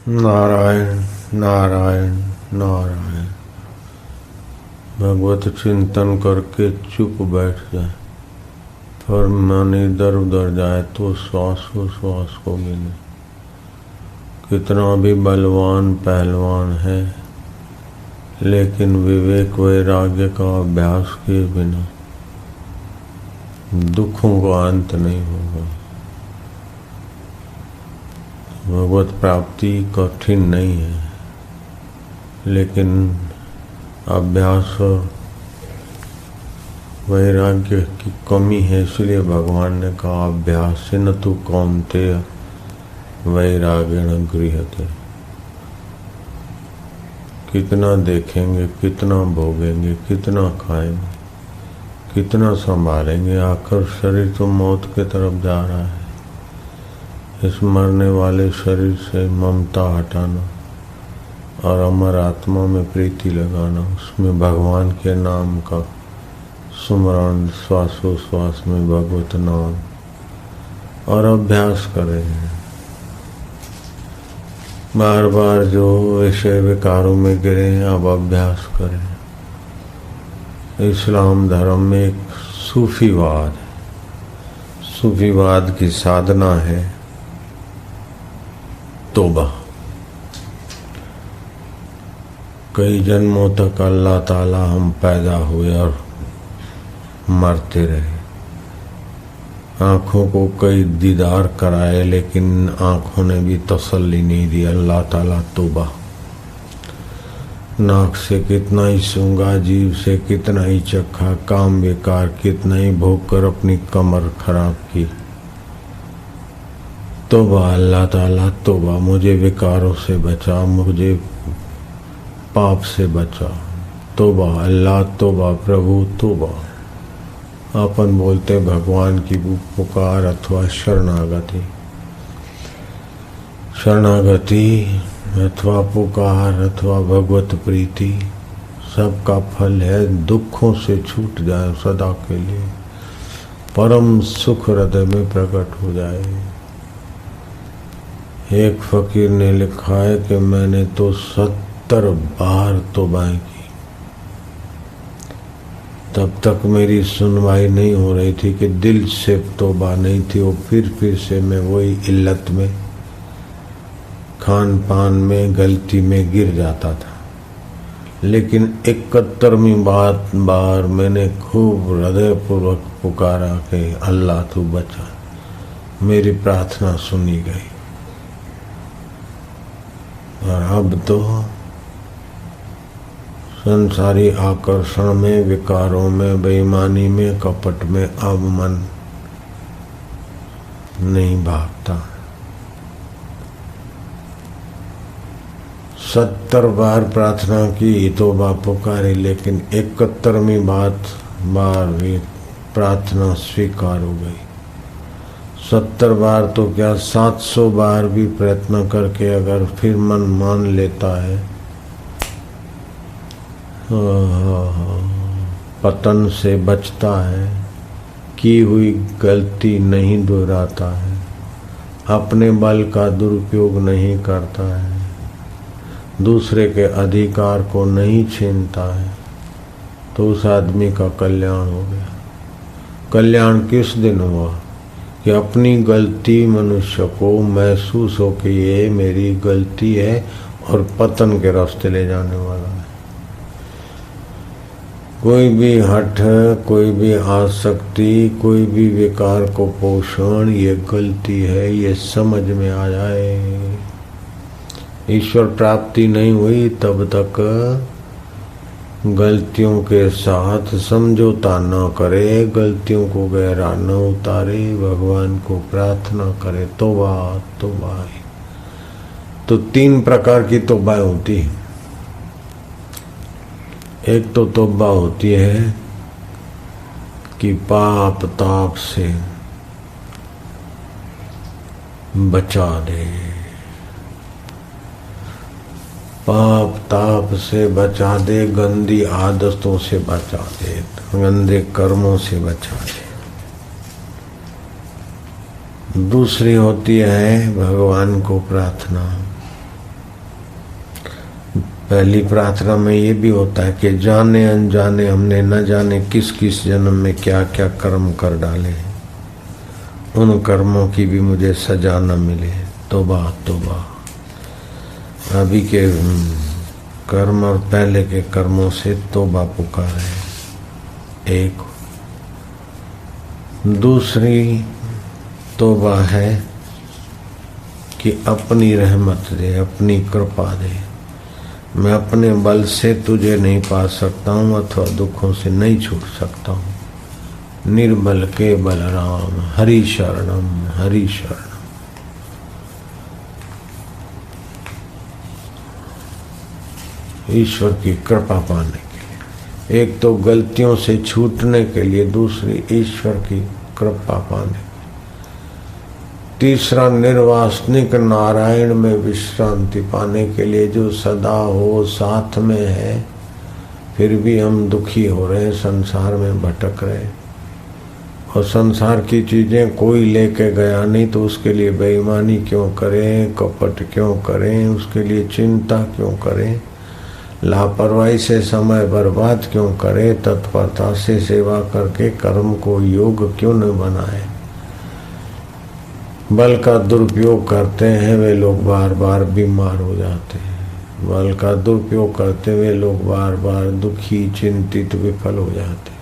नारायण नारायण नारायण। भगवत चिंतन करके चुप बैठ जाए, पर मन इधर उधर जाए तो श्वास को गिने। कितना भी बलवान पहलवान है, लेकिन विवेक वैराग्य का अभ्यास किए बिना दुखों का अंत नहीं होगा। भगवत प्राप्ति कठिन नहीं है, लेकिन अभ्यास और वैराग्य की कमी है। इसलिए भगवान ने कहा अभ्यास न तु कौन्तेय वैराग्येण गृह्यते। कितना देखेंगे, कितना भोगेंगे, कितना खाएंगे, कितना संभालेंगे, आखिर शरीर तो मौत की तरफ जा रहा है। इस मरने वाले शरीर से ममता हटाना और अमर आत्मा में प्रीति लगाना, उसमें भगवान के नाम का सुमरण, श्वासोश्वास में भगवत नाम, और अभ्यास करें। बार बार जो विषय विकारों में गिरे, अब अभ्यास करें। इस्लाम धर्म में एक सूफीवाद है। सूफीवाद की साधना है तौबा। कई जन्मों तक अल्लाह ताला हम पैदा हुए और मरते रहे। आँखों को कई दीदार कराए, लेकिन आँखों ने भी तसल्ली नहीं दी। अल्लाह ताला तौबा। नाक से कितना ही सूंघा, जीभ से कितना ही चखा, काम बेकार कितना ही भोग कर अपनी कमर खराब की। तौबा अल्लाह ताला तौबा, मुझे विकारों से बचा, मुझे पाप से बचा। तौबा अल्लाह तौबा, प्रभु तौबा। अपन बोलते भगवान की पुकार अथवा शरणागति। शरणागति अथवा पुकार अथवा भगवत प्रीति, सबका फल है दुखों से छूट जाए सदा के लिए, परम सुख हृदय में प्रकट हो जाए। एक फकीर ने लिखा है कि मैंने तो 70 बार तौबाएं की, तब तक मेरी सुनवाई नहीं हो रही थी कि दिल से तौबा नहीं थी। वो फिर से मैं वही इल्लत में, खान पान में, गलती में गिर जाता था। लेकिन 71वीं बार मैंने खूब हृदयपूर्वक पुकारा कि अल्लाह तू बचा। मेरी प्रार्थना सुनी गई। और अब तो संसारी आकर्षण में, विकारों में, बेईमानी में, कपट में अब मन नहीं भागता। 70 बार प्रार्थना की, तौबा पुकारी, लेकिन 71वीं बार भी प्रार्थना स्वीकार हो गई। 70 बार तो क्या, 700 बार भी प्रयत्न करके अगर फिर मन मान लेता है, पतन से बचता है, की हुई गलती नहीं दोहराता है, अपने बल का दुरुपयोग नहीं करता है, दूसरे के अधिकार को नहीं छीनता है, तो उस आदमी का कल्याण हो गया। कल्याण किस दिन हुआ कि अपनी गलती मनुष्य को महसूस हो कि ये मेरी गलती है और पतन के रास्ते ले जाने वाला है। कोई भी हठ, कोई भी आसक्ति, कोई भी विकार को पोषण, ये गलती है, ये समझ में आ जाए। ईश्वर प्राप्ति नहीं हुई तब तक गलतियों के साथ समझौता न करे, गलतियों को गहरा न उतारे, भगवान को प्रार्थना करे। तौबा तौबा। तो 3 प्रकार की तौबाएं होती है। एक तो तौबा होती है कि पाप ताप से बचा दे, पाप ताप से बचा दे, गंदी आदतों से बचा दे, गंदे कर्मों से बचा दे। दूसरी होती है भगवान को प्रार्थना पहली प्रार्थना में ये भी होता है कि जाने अनजाने हमने न जाने किस किस जन्म में क्या क्या कर्म कर डाले हैं, उन कर्मों की भी मुझे सजा न मिले। तौबा तौबा। अभी के कर्म और पहले के कर्मों से तौबा पुकारे। एक दूसरी तौबा है कि अपनी रहमत दे, अपनी कृपा दे। मैं अपने बल से तुझे नहीं पा सकता हूँ अथवा दुखों से नहीं छूट सकता हूँ। निर्बल के बलराम हरि शरणम हरि शरणम। ईश्वर की कृपा पाने के लिए, एक तो गलतियों से छूटने के लिए, दूसरी ईश्वर की कृपा पाने, तीसरा निर्वासनिक नारायण में विश्रांति पाने के लिए, जो सदा हो साथ में है फिर भी हम दुखी हो रहे हैं, संसार में भटक रहे। और संसार की चीजें कोई लेके गया नहीं तो उसके लिए बेईमानी क्यों करें, कपट क्यों करें, उसके लिए चिंता क्यों करें, लापरवाही से समय बर्बाद क्यों करें, तत्परता से सेवा करके कर्म को योग क्यों न बनाए। बल का दुरुपयोग करते हैं वे लोग बार बार बीमार हो जाते हैं। बल का दुरुपयोग करते हुए लोग बार बार दुखी, चिंतित, विफल हो जाते हैं।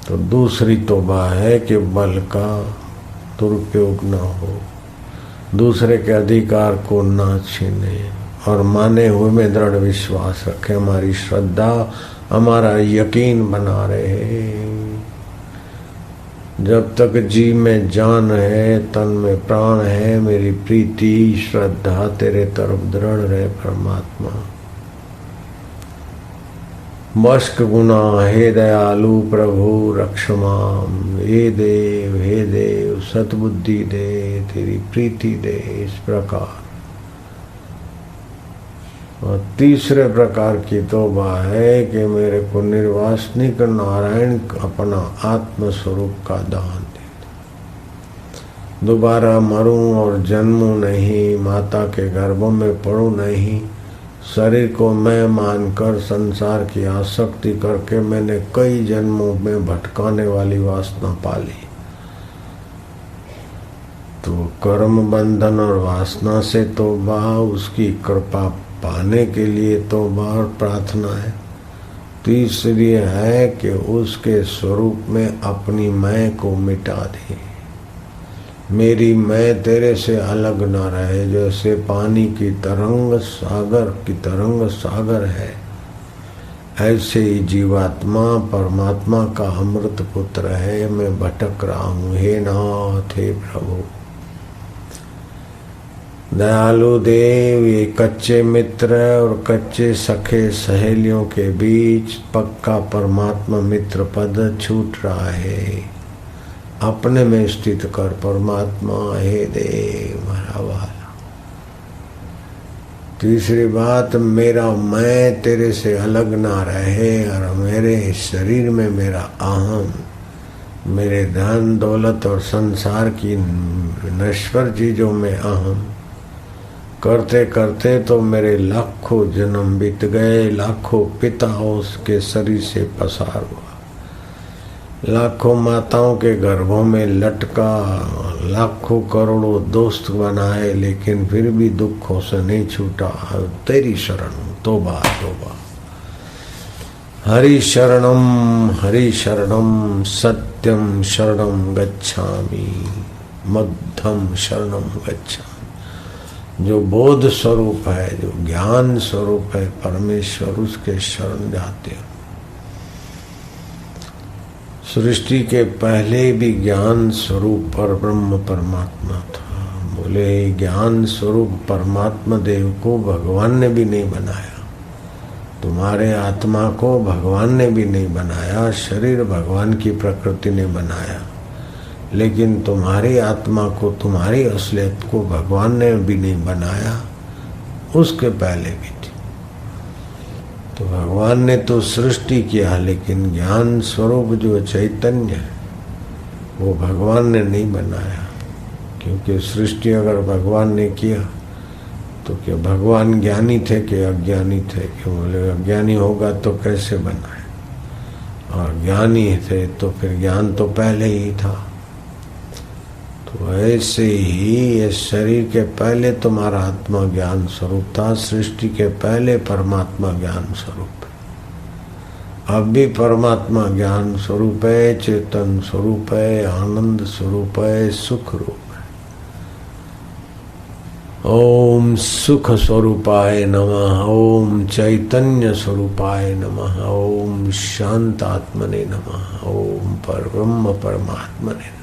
तो दूसरी तौबा है कि बल का दुरुपयोग न हो, दूसरे के अधिकार को न छीने और माने हुए में दृढ़ विश्वास रखे। हमारी श्रद्धा, हमारा यकीन बना रहे। जब तक जी में जान है, तन में प्राण है, मेरी प्रीति श्रद्धा तेरे तरफ दृढ़ रहे परमात्मा। मस्क गुना हे दयालु प्रभु रक्षमाम। हे देव सतबुद्धि दे, तेरी प्रीति दे। इस प्रकार। और तीसरे प्रकार की तौबा है कि मेरे को निर्वासनिक नारायण अपना आत्म स्वरूप का दान दे। दोबारा मरूं और जन्मूं नहीं, माता के गर्भों में पड़ूं नहीं। शरीर को मैं मानकर संसार की आसक्ति करके मैंने कई जन्मों में भटकाने वाली वासना पाली। तो कर्म बंधन और वासना से तौबा, उसकी कृपा पाने के लिए तौबा और प्रार्थना है। तीसरी है कि उसके स्वरूप में अपनी मैं को मिटा दे। मेरी मैं तेरे से अलग न रहे। जैसे पानी की तरंग सागर है, ऐसे ही जीवात्मा परमात्मा का अमृत पुत्र है। मैं भटक रहा हूँ। हे नाथ, हे प्रभु दयालु देव, ये कच्चे मित्र और कच्चे सखे सहेलियों के बीच पक्का परमात्मा मित्र पद छूट रहा है। अपने में स्थित कर परमात्मा। हे देव हमारा वाला। तीसरी बात, मेरा मैं तेरे से अलग ना रहे और मेरे शरीर में मेरा अहम, मेरे धन दौलत और संसार की नश्वर चीजों में अहम करते करते तो मेरे लाखों जन्म बीत गए। लाखों पिता उसके शरीर से पसार हुआ, लाखों माताओं के गर्भों में लटका, लाखों करोड़ों दोस्त बनाए, लेकिन फिर भी दुखों से नहीं छूटा। तेरी शरण तौबा तौबा। हरि शरणम सत्यम शरणम गच्छामि, मद्धम शरणम गच्छामि। जो बोध स्वरूप है, जो ज्ञान स्वरूप है परमेश्वर, उसके शरण जाते हैं। सृष्टि के पहले भी ज्ञान स्वरूप पर ब्रह्म परमात्मा था। बोले ज्ञान स्वरूप परमात्मा देव को भगवान ने भी नहीं बनाया, तुम्हारे आत्मा को भगवान ने भी नहीं बनाया, शरीर भगवान की प्रकृति ने बनाया, लेकिन तुम्हारी आत्मा को, तुम्हारी असलियत को भगवान ने भी नहीं बनाया, उसके पहले भी थी। तो भगवान ने तो सृष्टि किया, लेकिन ज्ञान स्वरूप जो चैतन्य है वो भगवान ने नहीं बनाया। क्योंकि सृष्टि अगर भगवान ने किया तो क्या भगवान ज्ञानी थे कि अज्ञानी थे? क्यों बोले अज्ञानी होगा तो कैसे बनाए, और ज्ञानी थे तो फिर ज्ञान तो पहले ही था। तो ऐसे ही ये शरीर के पहले तुम्हारा आत्मा ज्ञान स्वरूप था, सृष्टि के पहले परमात्मा ज्ञान स्वरूप है। अब भी परमात्मा ज्ञान स्वरूप है, चेतन स्वरूप है, आनंद स्वरूप है, सुख रूप है। ओम सुख स्वरूपाय नमः, ओम चैतन्य स्वरूपाय नमः, ओम शांतात्मने नमः, ओम परब्रह्म परमात्मने नमः।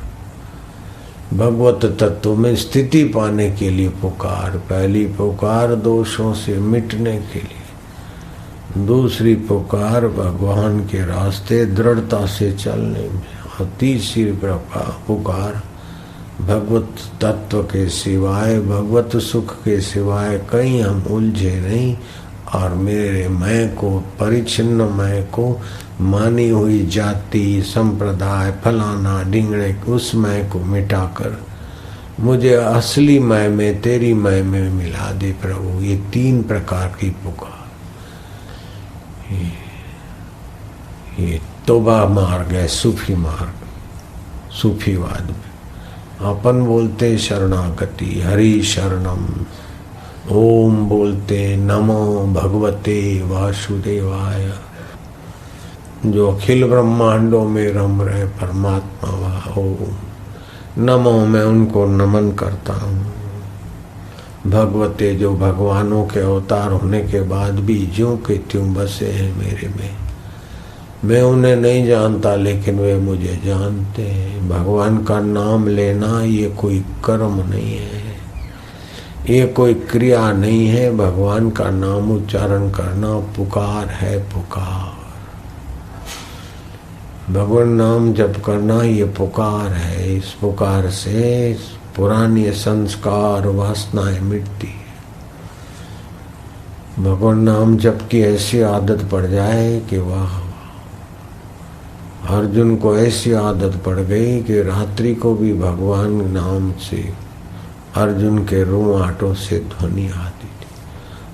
भगवत तत्व में स्थिति पाने के लिए पुकार। पहली पुकार दोषों से मिटने के लिए, दूसरी पुकार भगवान के रास्ते दृढ़ता से चलने में, और तीसरी पुकार भगवत तत्व के सिवाय, भगवत सुख के सिवाय कहीं हम उलझे नहीं, और मेरे मैं को, परिच्छिन्न मैं को, मानी हुई जाति संप्रदाय फलाना ढिंगड़े, उस मैं को मिटाकर मुझे असली मैं में, तेरी मैं में मिला दे प्रभु। ये तीन प्रकार की पुकार। ये तोबा मार्ग है, सूफी मार्ग, सूफीवाद में। अपन बोलते शरणागति, हरि शरणम, ओम बोलते नमो भगवते वासुदेवाय, जो अखिल ब्रह्मांडों में रम रहे परमात्मा वाह ओम नमो, मैं उनको नमन करता हूँ। भगवते जो भगवानों के अवतार होने के बाद भी ज्यों के त्यों बसे हैं मेरे में। मैं उन्हें नहीं जानता लेकिन वे मुझे जानते हैं। भगवान का नाम लेना ये कोई कर्म नहीं है, ये कोई क्रिया नहीं है। भगवान का नाम उच्चारण करना पुकार है, पुकार। भगवान नाम जप करना ये पुकार है। इस पुकार से पुरानी संस्कार वासनाएं मिटती है। भगवान नाम जप की ऐसी आदत पड़ जाए कि वाह, अर्जुन को ऐसी आदत पड़ गई कि रात्रि को भी भगवान नाम से अर्जुन के रोंआटों से ध्वनि आती थी।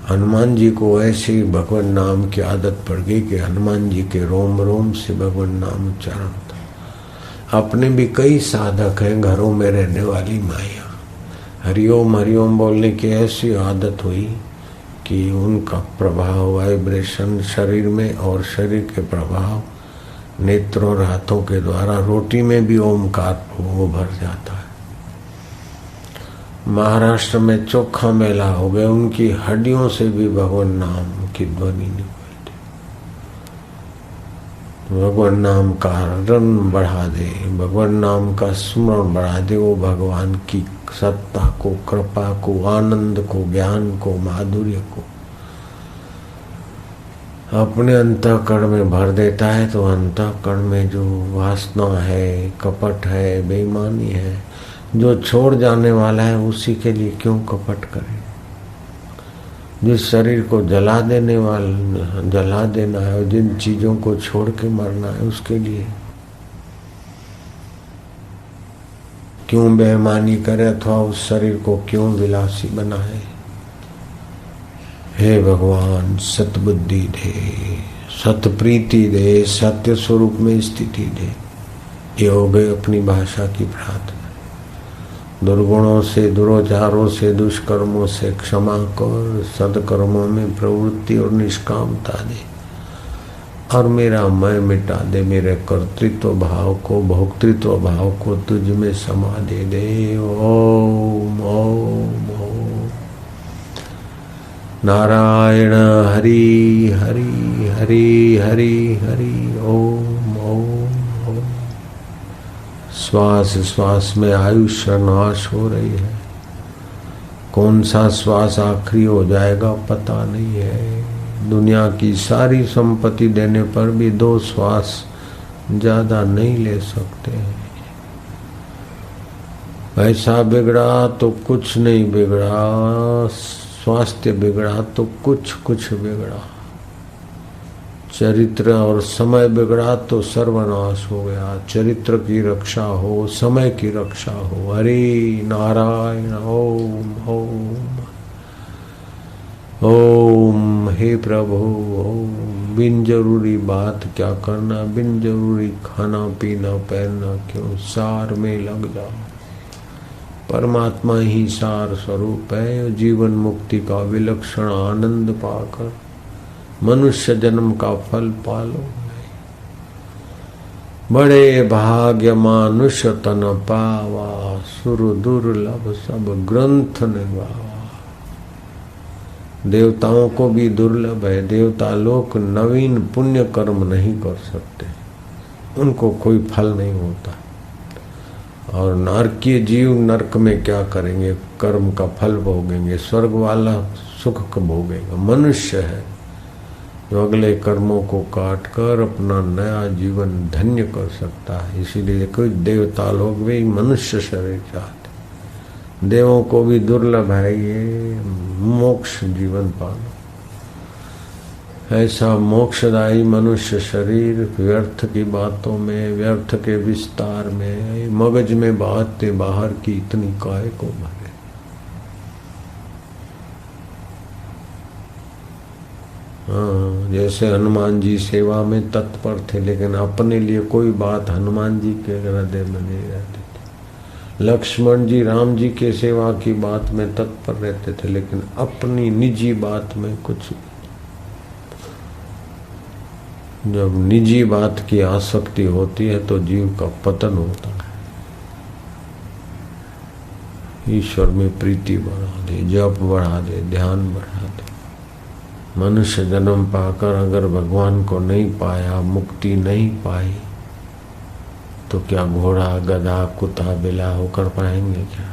हनुमान जी को ऐसी भगवान नाम की आदत पड़ गई कि हनुमान जी के रोम रोम से भगवान नाम उच्चारण था। अपने भी कई साधक हैं, घरों में रहने वाली माया, हरिओम हरिओम बोलने की ऐसी आदत हुई कि उनका प्रभाव वाइब्रेशन शरीर में, और शरीर के प्रभाव नेत्रों और हाथों के द्वारा रोटी में भी ओमकार वो भर जाता है। महाराष्ट्र में चोखा मेला हो गया, उनकी हड्डियों से भी भगवान नाम की ध्वनि निकलती। भगवान नाम का रन बढ़ा दे, भगवान नाम का स्मरण बढ़ा दे, वो भगवान की सत्ता को, कृपा को, आनंद को, ज्ञान को, माधुर्य को अपने अंतःकरण में भर देता है। तो अंतःकरण में जो वासना है, कपट है, बेईमानी है, जो छोड़ जाने वाला है, उसी के लिए क्यों कपट करें। जिस शरीर को जला देने वाला, जला देना है, और जिन चीजों को छोड़ के मरना है, उसके लिए क्यों बेईमानी करे, अथवा उस शरीर को क्यों विलासी बनाए। हे भगवान सतबुद्धि दे, सतप्रीति दे, सत्य स्वरूप में स्थिति दे। ये हो गई अपनी भाषा की प्रार्थना। दुर्गुणों से, दुराचारों से, दुष्कर्मों से क्षमा कर, सदकर्मों में प्रवृत्ति और निष्कामता दे, और मेरा मैं मिटा दे। मेरे कर्तृत्व भाव को, भोक्तृत्व भाव को तुझ में समा दे। ओम ओम ओम। नारायण हरि हरि हरि हरि हरि ओम ओम ओम। श्वास श्वास में आयुष्य नाश हो रही है। कौन सा श्वास आखिरी हो जाएगा पता नहीं है। दुनिया की सारी संपत्ति देने पर भी 2 श्वास ज्यादा नहीं ले सकते। पैसा बिगड़ा तो कुछ नहीं बिगड़ा, स्वास्थ्य बिगड़ा तो कुछ कुछ बिगड़ा, चरित्र और समय बिगड़ा तो सर्वनाश हो गया। चरित्र की रक्षा हो, समय की रक्षा हो। हरि नारायण ओम ओम। ओम हे प्रभु ओम। बिन जरूरी बात क्या करना, बिन जरूरी खाना पीना पहनना क्यों, सार में लग जाओ। परमात्मा ही सार स्वरूप है। जीवन मुक्ति का विलक्षण आनंद पाकर मनुष्य जन्म का फल पालो। बड़े भाग्य मानुष्य तन पावा, सुर दुर्लभ सब ग्रंथ निभावा। देवताओं को भी दुर्लभ है। देवता लोग नवीन पुण्य कर्म नहीं कर सकते, उनको कोई फल नहीं होता। और नरकीय जीव नरक में क्या करेंगे, कर्म का फल भोगेंगे। स्वर्ग वाला सुख भोगेगा। मनुष्य है जो अगले कर्मों को काट कर अपना नया जीवन धन्य कर सकता है। इसीलिए कोई देवता लोग भी मनुष्य शरीर चाहते। देवों को भी दुर्लभ है ये मोक्ष जीवन पाना। ऐसा मोक्षदायी मनुष्य शरीर व्यर्थ की बातों में, व्यर्थ के विस्तार में, मगज में बातें बाहर की इतनी काहे को भरे। हाँ, जैसे हनुमान जी सेवा में तत्पर थे, लेकिन अपने लिए कोई बात हनुमान जी के हृदय में नहीं रहती थी। लक्ष्मण जी राम जी के सेवा की बात में तत्पर रहते थे, लेकिन अपनी निजी बात में कुछ। जब निजी बात की आसक्ति होती है तो जीव का पतन होता है। ईश्वर में प्रीति बढ़ा दे, जप बढ़ा दे, ध्यान बढ़ा दे। मनुष्य जन्म पाकर अगर भगवान को नहीं पाया, मुक्ति नहीं पाई, तो क्या घोड़ा गधा कुत्ता बिला होकर पाएंगे क्या?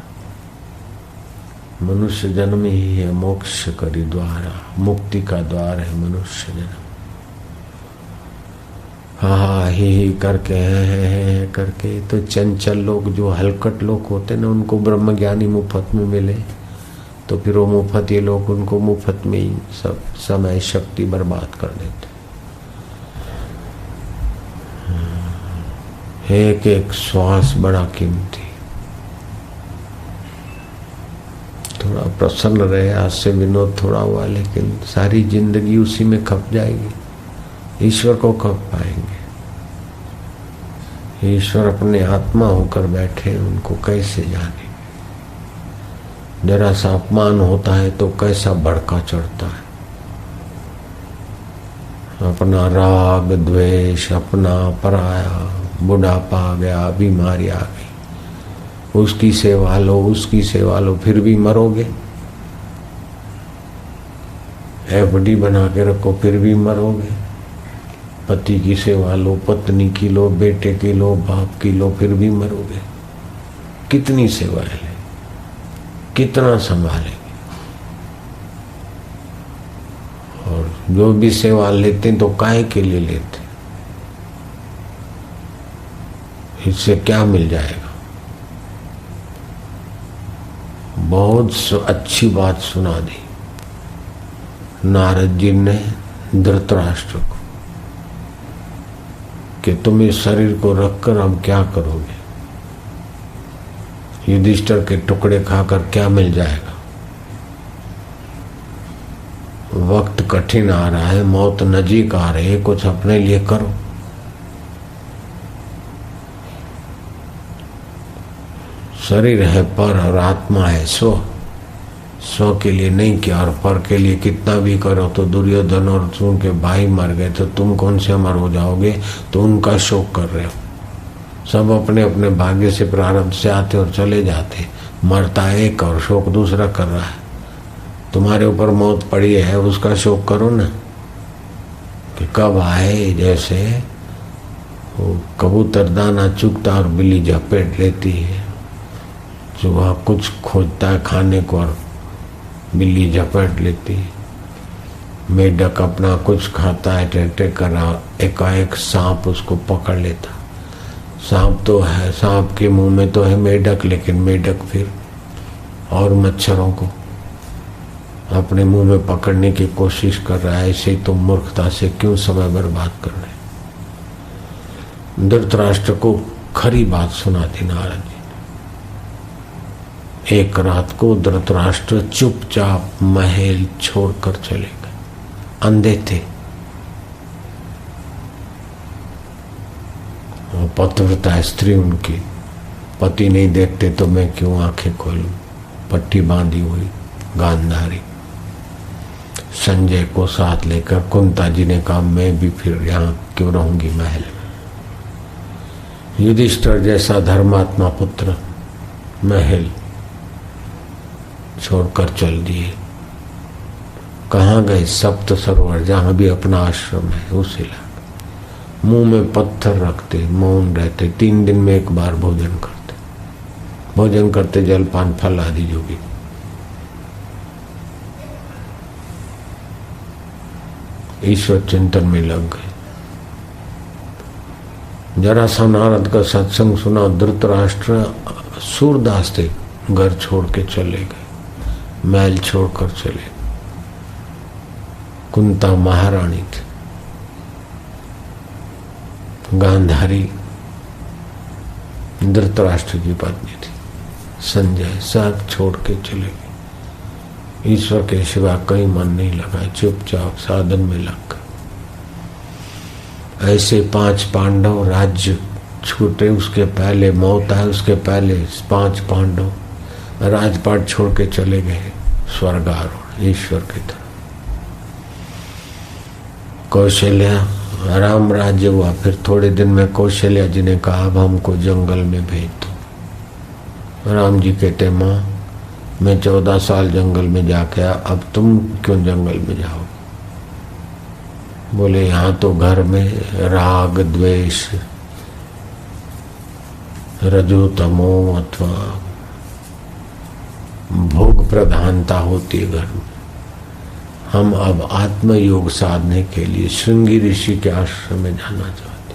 मनुष्य जन्म ही है मोक्ष करी द्वारा, मुक्ति का द्वार है मनुष्य जन्म। हाँ ही करके है करके तो चंचल लोग, जो हलकट लोग होते ना, उनको ब्रह्म ज्ञानी मुफ्त में मिले तो फिर वो मुफ्त, ये लोग उनको मुफ्त में ही सब समय शक्ति बर्बाद कर देते। एक एक श्वास बड़ा कीमती। थोड़ा प्रसन्न रहे, आज से विनोद थोड़ा हुआ, लेकिन सारी जिंदगी उसी में खप जाएगी। ईश्वर को कब पाएंगे? ईश्वर अपने आत्मा होकर बैठे, उनको कैसे जाने? जरा सा अपमान होता है तो कैसा भड़का चढ़ता है। अपना राग द्वेष, अपना पराया, बुढ़ापा आ गया, बीमारी आ गई, उसकी सेवा लो, उसकी सेवा लो, फिर भी मरोगे। एफडी बना के रखो, फिर भी मरोगे। पति की सेवा लो, पत्नी की लो, बेटे की लो, बाप की लो, फिर भी मरोगे। कितनी सेवाएं ले, कितना संभालेंगे? और जो भी सेवा लेते तो काहे के लिए लेते? इससे क्या मिल जाएगा? बहुत अच्छी बात सुना दी नारद जी ने धृतराष्ट्र को कि तुम इस शरीर को रखकर अब क्या करोगे? युधिष्ठिर के टुकड़े खाकर क्या मिल जाएगा? वक्त कठिन आ रहा है, मौत नजीक आ रही है, कुछ अपने लिए करो। शरीर है पर और आत्मा है स्व। स्व के लिए नहीं किया और पर के लिए कितना भी करो तो दुर्योधन और उनके भाई मर गए तो तुम कौन से अमर हो जाओगे? तो उनका शोक कर रहे हो। सब अपने अपने भाग्य से प्रारब्ध से आते और चले जाते। मरता एक और शोक दूसरा कर रहा है। तुम्हारे ऊपर मौत पड़ी है, उसका शोक करो ना कि कब आए। जैसे वो कबूतर दाना चुगता और बिल्ली झपेट लेती है। चूहा कुछ खोजता है खाने को और बिल्ली झपट लेती है। मेढक अपना कुछ खाता है, टेटे कर रहा, एकाएक सांप उसको पकड़ लेता। सांप तो है, सांप के मुंह में तो है मेढक, लेकिन मेढक फिर और मच्छरों को अपने मुंह में पकड़ने की कोशिश कर रहा है। ऐसे ही तुम मूर्खता से क्यों समय बर्बाद कर रहे? धृतराष्ट्र को खरी बात सुना दी नारद जी। एक रात को धृतराष्ट्र चुपचाप महल छोड़कर चले गए। अंधे थे, वो पतिव्रता स्त्री उनकी, पति नहीं देखते तो मैं क्यों आंखें खोलूं। पट्टी बांधी हुई गांधारी। संजय को साथ लेकर कुंता जी ने कहा मैं भी फिर यहाँ क्यों रहूंगी महल में। युधिष्ठिर जैसा धर्मात्मा पुत्र महल छोड़कर चल दिए। कहाँ गए? सप्त सरोवर, जहाँ भी अपना आश्रम है उस इलाके। मुंह में पत्थर रखते, मौन रहते, 3 दिन में एक बार भोजन करते, जलपान फल आदि जो भी। ईश्वर चिंतन में लग गए। जरा सा नारद का सत्संग सुना, धृतराष्ट्र सूरदास थे, घर छोड़ के चले गए, महल छोड़कर चले। कुंता महारानी थी, गांधारी धृतराष्ट्र की पत्नी थी। संजय सब छोड़ के चले गए। ईश्वर के सिवा कहीं मन नहीं लगा, चुपचाप साधन में लग गए। ऐसे 5 पांडव राज्य छूटे, उसके पहले मौत आए, उसके पहले 5 पांडव राजपाट छोड़ के चले गए स्वर्गारोहण ईश्वर की तरफ। कौशल्या, राम राज्य हुआ, फिर थोड़े दिन में कौशल्या जी ने कहा अब हमको जंगल में भेज दो। राम जी कहते माँ मैं 14 साल जंगल में जाके आया, अब तुम क्यों जंगल में जाओ? बोले यहाँ तो घर में राग द्वेष रजो तमो अथवा भोग प्रधानता होती है घर में। हम अब आत्मयोग साधने के लिए श्रृंगी ऋषि के आश्रम में जाना चाहते।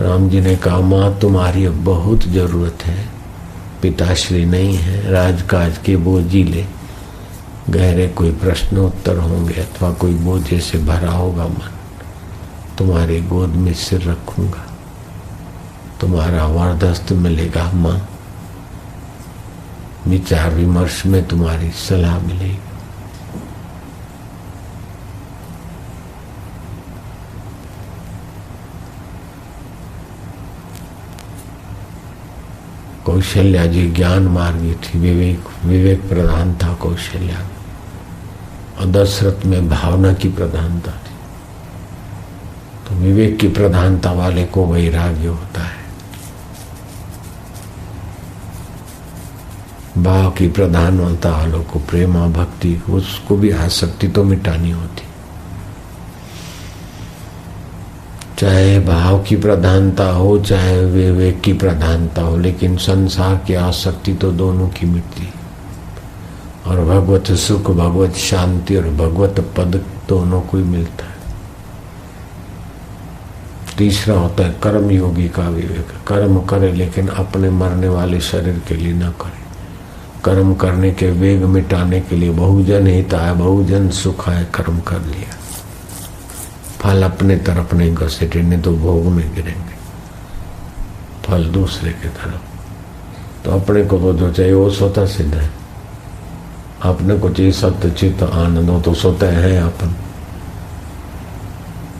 राम जी ने कहा माँ तुम्हारी अब बहुत जरूरत है, पिताश्री नहीं है, राजकाज के बोझिले गहरे कोई प्रश्नोत्तर होंगे अथवा कोई बोझे से भरा होगा मन, तुम्हारे गोद में सिर रखूंगा, तुम्हारा वरदस्त मिलेगा माँ, विचार विमर्श में तुम्हारी सलाह मिलेगी। कौशल्या जी ज्ञान मार्गी थी, विवेक प्रधान था कौशल्या, और दशरथ में भावना की प्रधानता थी। तो विवेक की प्रधानता वाले को वैराग्य होता है, भाव की प्रधानता वालों को प्रेमा भक्ति, उसको भी आसक्ति तो मिटानी होती। चाहे भाव की प्रधानता हो चाहे विवेक की प्रधानता हो, लेकिन संसार की आसक्ति तो दोनों की मिटती। और भगवत सुख, भगवत शांति और भगवत पद दोनों को ही मिलता है। तीसरा होता है कर्म योगी का विवेक। कर्म करे लेकिन अपने मरने वाले शरीर के लिए न करे। कर्म करने के वेग मिटाने के लिए बहुजन हिताय बहुजन सुखाय कर्म कर लिया। फल अपने तरफ नहीं घसीटे, नहीं तो भोग में गिरेंगे, फल दूसरे की तरफ। तो अपने को तो जो चाहिए वो स्वतः सिद्ध है। अपने को चाहिए सत्य चित्त आनंद, हो तो स्वतः है अपन।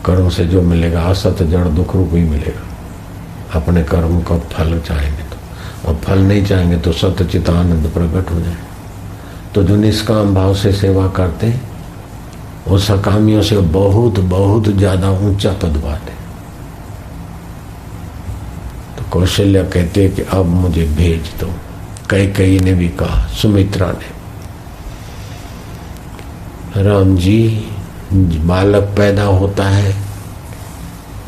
कर्म से जो मिलेगा असत जड़ दुख रूप ही मिलेगा। अपने कर्म का फल चाहेंगे तो, और फल नहीं चाहेंगे तो सत्य चित्त आनंद प्रकट हो जाए। तो जो निष्काम भाव से सेवा करते हैं वो सकामियों से बहुत बहुत ज्यादा ऊंचा पद पाते। तो कौशल्या कहते हैं कि अब मुझे भेज दो। कैकेयी ने भी कहा, सुमित्रा ने। राम जी, बालक पैदा होता है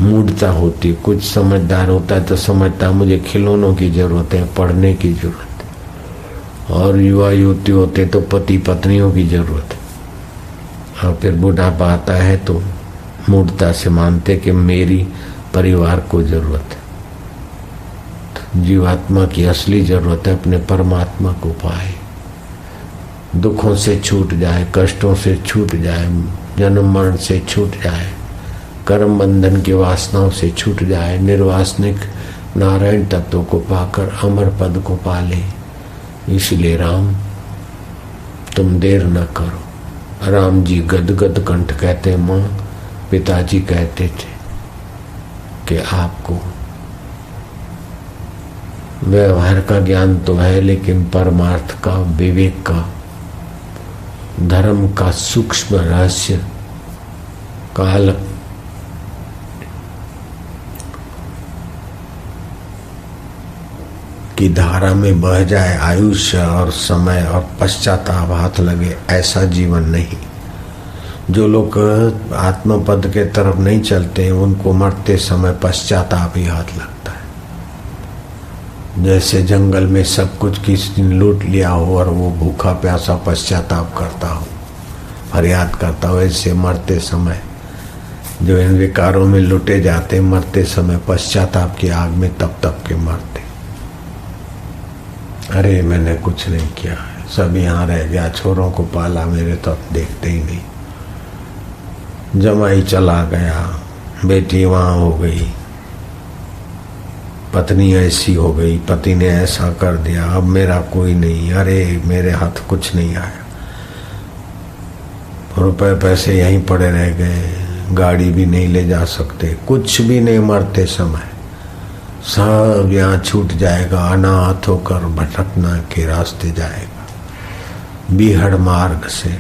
मूढ़ता होती, कुछ समझदार होता है तो समझता है मुझे खिलौनों की जरूरत है, पढ़ने की जरूरत है। और युवा युवती होते तो पति पत्नियों की जरूरत है। और फिर बुढ़ापा आता है तो मूढ़ता से मानते कि मेरी परिवार को जरूरत है। तो जीवात्मा की असली जरूरत है अपने परमात्मा को पाए, दुखों से छूट जाए, कष्टों से छूट जाए, जन्म मरण से छूट जाए, कर्म बंधन की वासनाओं से छूट जाए, निर्वासनिक नारायण तत्व को पाकर अमर पद को पाले, इसलिए राम तुम देर न करो। राम जी गदगद कंठ कहते, माँ पिताजी कहते थे कि आपको व्यवहार का ज्ञान तो है, लेकिन परमार्थ का, विवेक का, धर्म का सूक्ष्म रहस्य काल की धारा में बह जाए आयुष्य और समय और पश्चाताप हाथ लगे, ऐसा जीवन नहीं। जो लोग आत्मपद के तरफ नहीं चलते उनको मरते समय पश्चाताप ही हाथ लगता है। जैसे जंगल में सब कुछ किसी ने लूट लिया हो और वो भूखा प्यासा पश्चाताप करता हो, फरियाद करता हो, ऐसे मरते समय जो इन विकारों में लुटे जाते, मरते समय पश्चाताप की आग में तप तप के मरते। अरे मैंने कुछ नहीं किया, सब यहाँ रह गया, छोरों को पाला, मेरे तो देखते ही नहीं, जमाई चला गया, बेटी वहाँ हो गई, पत्नी ऐसी हो गई, पति ने ऐसा कर दिया, अब मेरा कोई नहीं, अरे मेरे हाथ कुछ नहीं आया, रुपए पैसे यहीं पड़े रह गए, गाड़ी भी नहीं ले जा सकते, कुछ भी नहीं। मरते समय सब यहाँ छूट जाएगा, अनाथ होकर भटकना के रास्ते जाएगा, बीहड़ मार्ग से,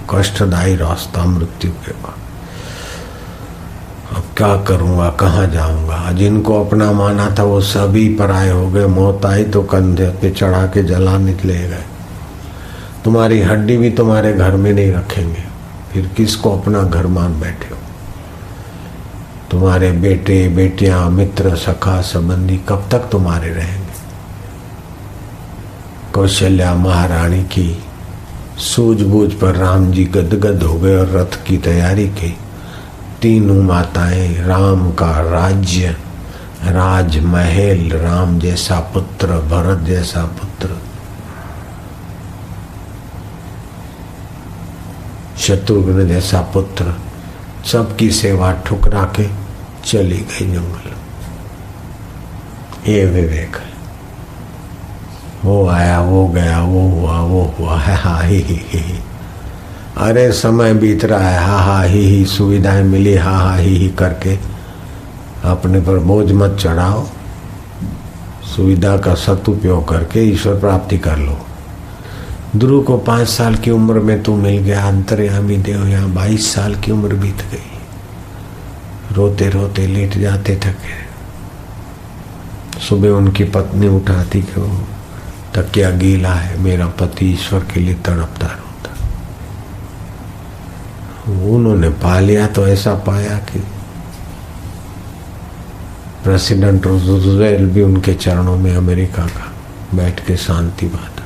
कष्टदायी रास्ता मृत्यु के बाद। अब क्या करूँगा, कहाँ जाऊँगा? जिनको अपना माना था वो सभी पराये हो गए, मौत आई तो कंधे पे चढ़ा के जला निकले गए। तुम्हारी हड्डी भी तुम्हारे घर में नहीं रखेंगे, फिर किसको अपना घर मान बैठे हो? तुम्हारे बेटे बेटियां, मित्र, सखा, संबंधी कब तक तुम्हारे रहेंगे? कौशल्या महारानी की सूझबूझ पर राम जी गदगद हो गए और रथ की तैयारी की। तीनों माताएं, राम का राज्य, राजमहल, राम जैसा पुत्र, भरत जैसा पुत्र, शत्रुघ्न जैसा पुत्र, सबकी सेवा ठुकरा के चली गई जंगल। ये विवेक है। वो आया, वो गया, वो हुआ, वो हुआ है, हा ही। अरे समय बीत रहा है, हा हा ही, सुविधाएं मिली, हा ही करके अपने पर बोझ मत चढ़ाओ। सुविधा का सदुपयोग करके ईश्वर प्राप्ति कर लो। ध्रुव को 5 साल की उम्र में तू मिल गया, अंतर्यामी देव यहाँ 22 साल की उम्र बीत गई। रोते रोते लेट जाते थके। सुबह उनकी पत्नी उठाती कि वो तकिया गीला है, मेरा पति ईश्वर के लिए तड़पता रोता। उन्होंने पा लिया तो ऐसा पाया कि प्रेसिडेंट रूजवेल्ट भी उनके चरणों में, अमेरिका का, बैठ के शांति बात।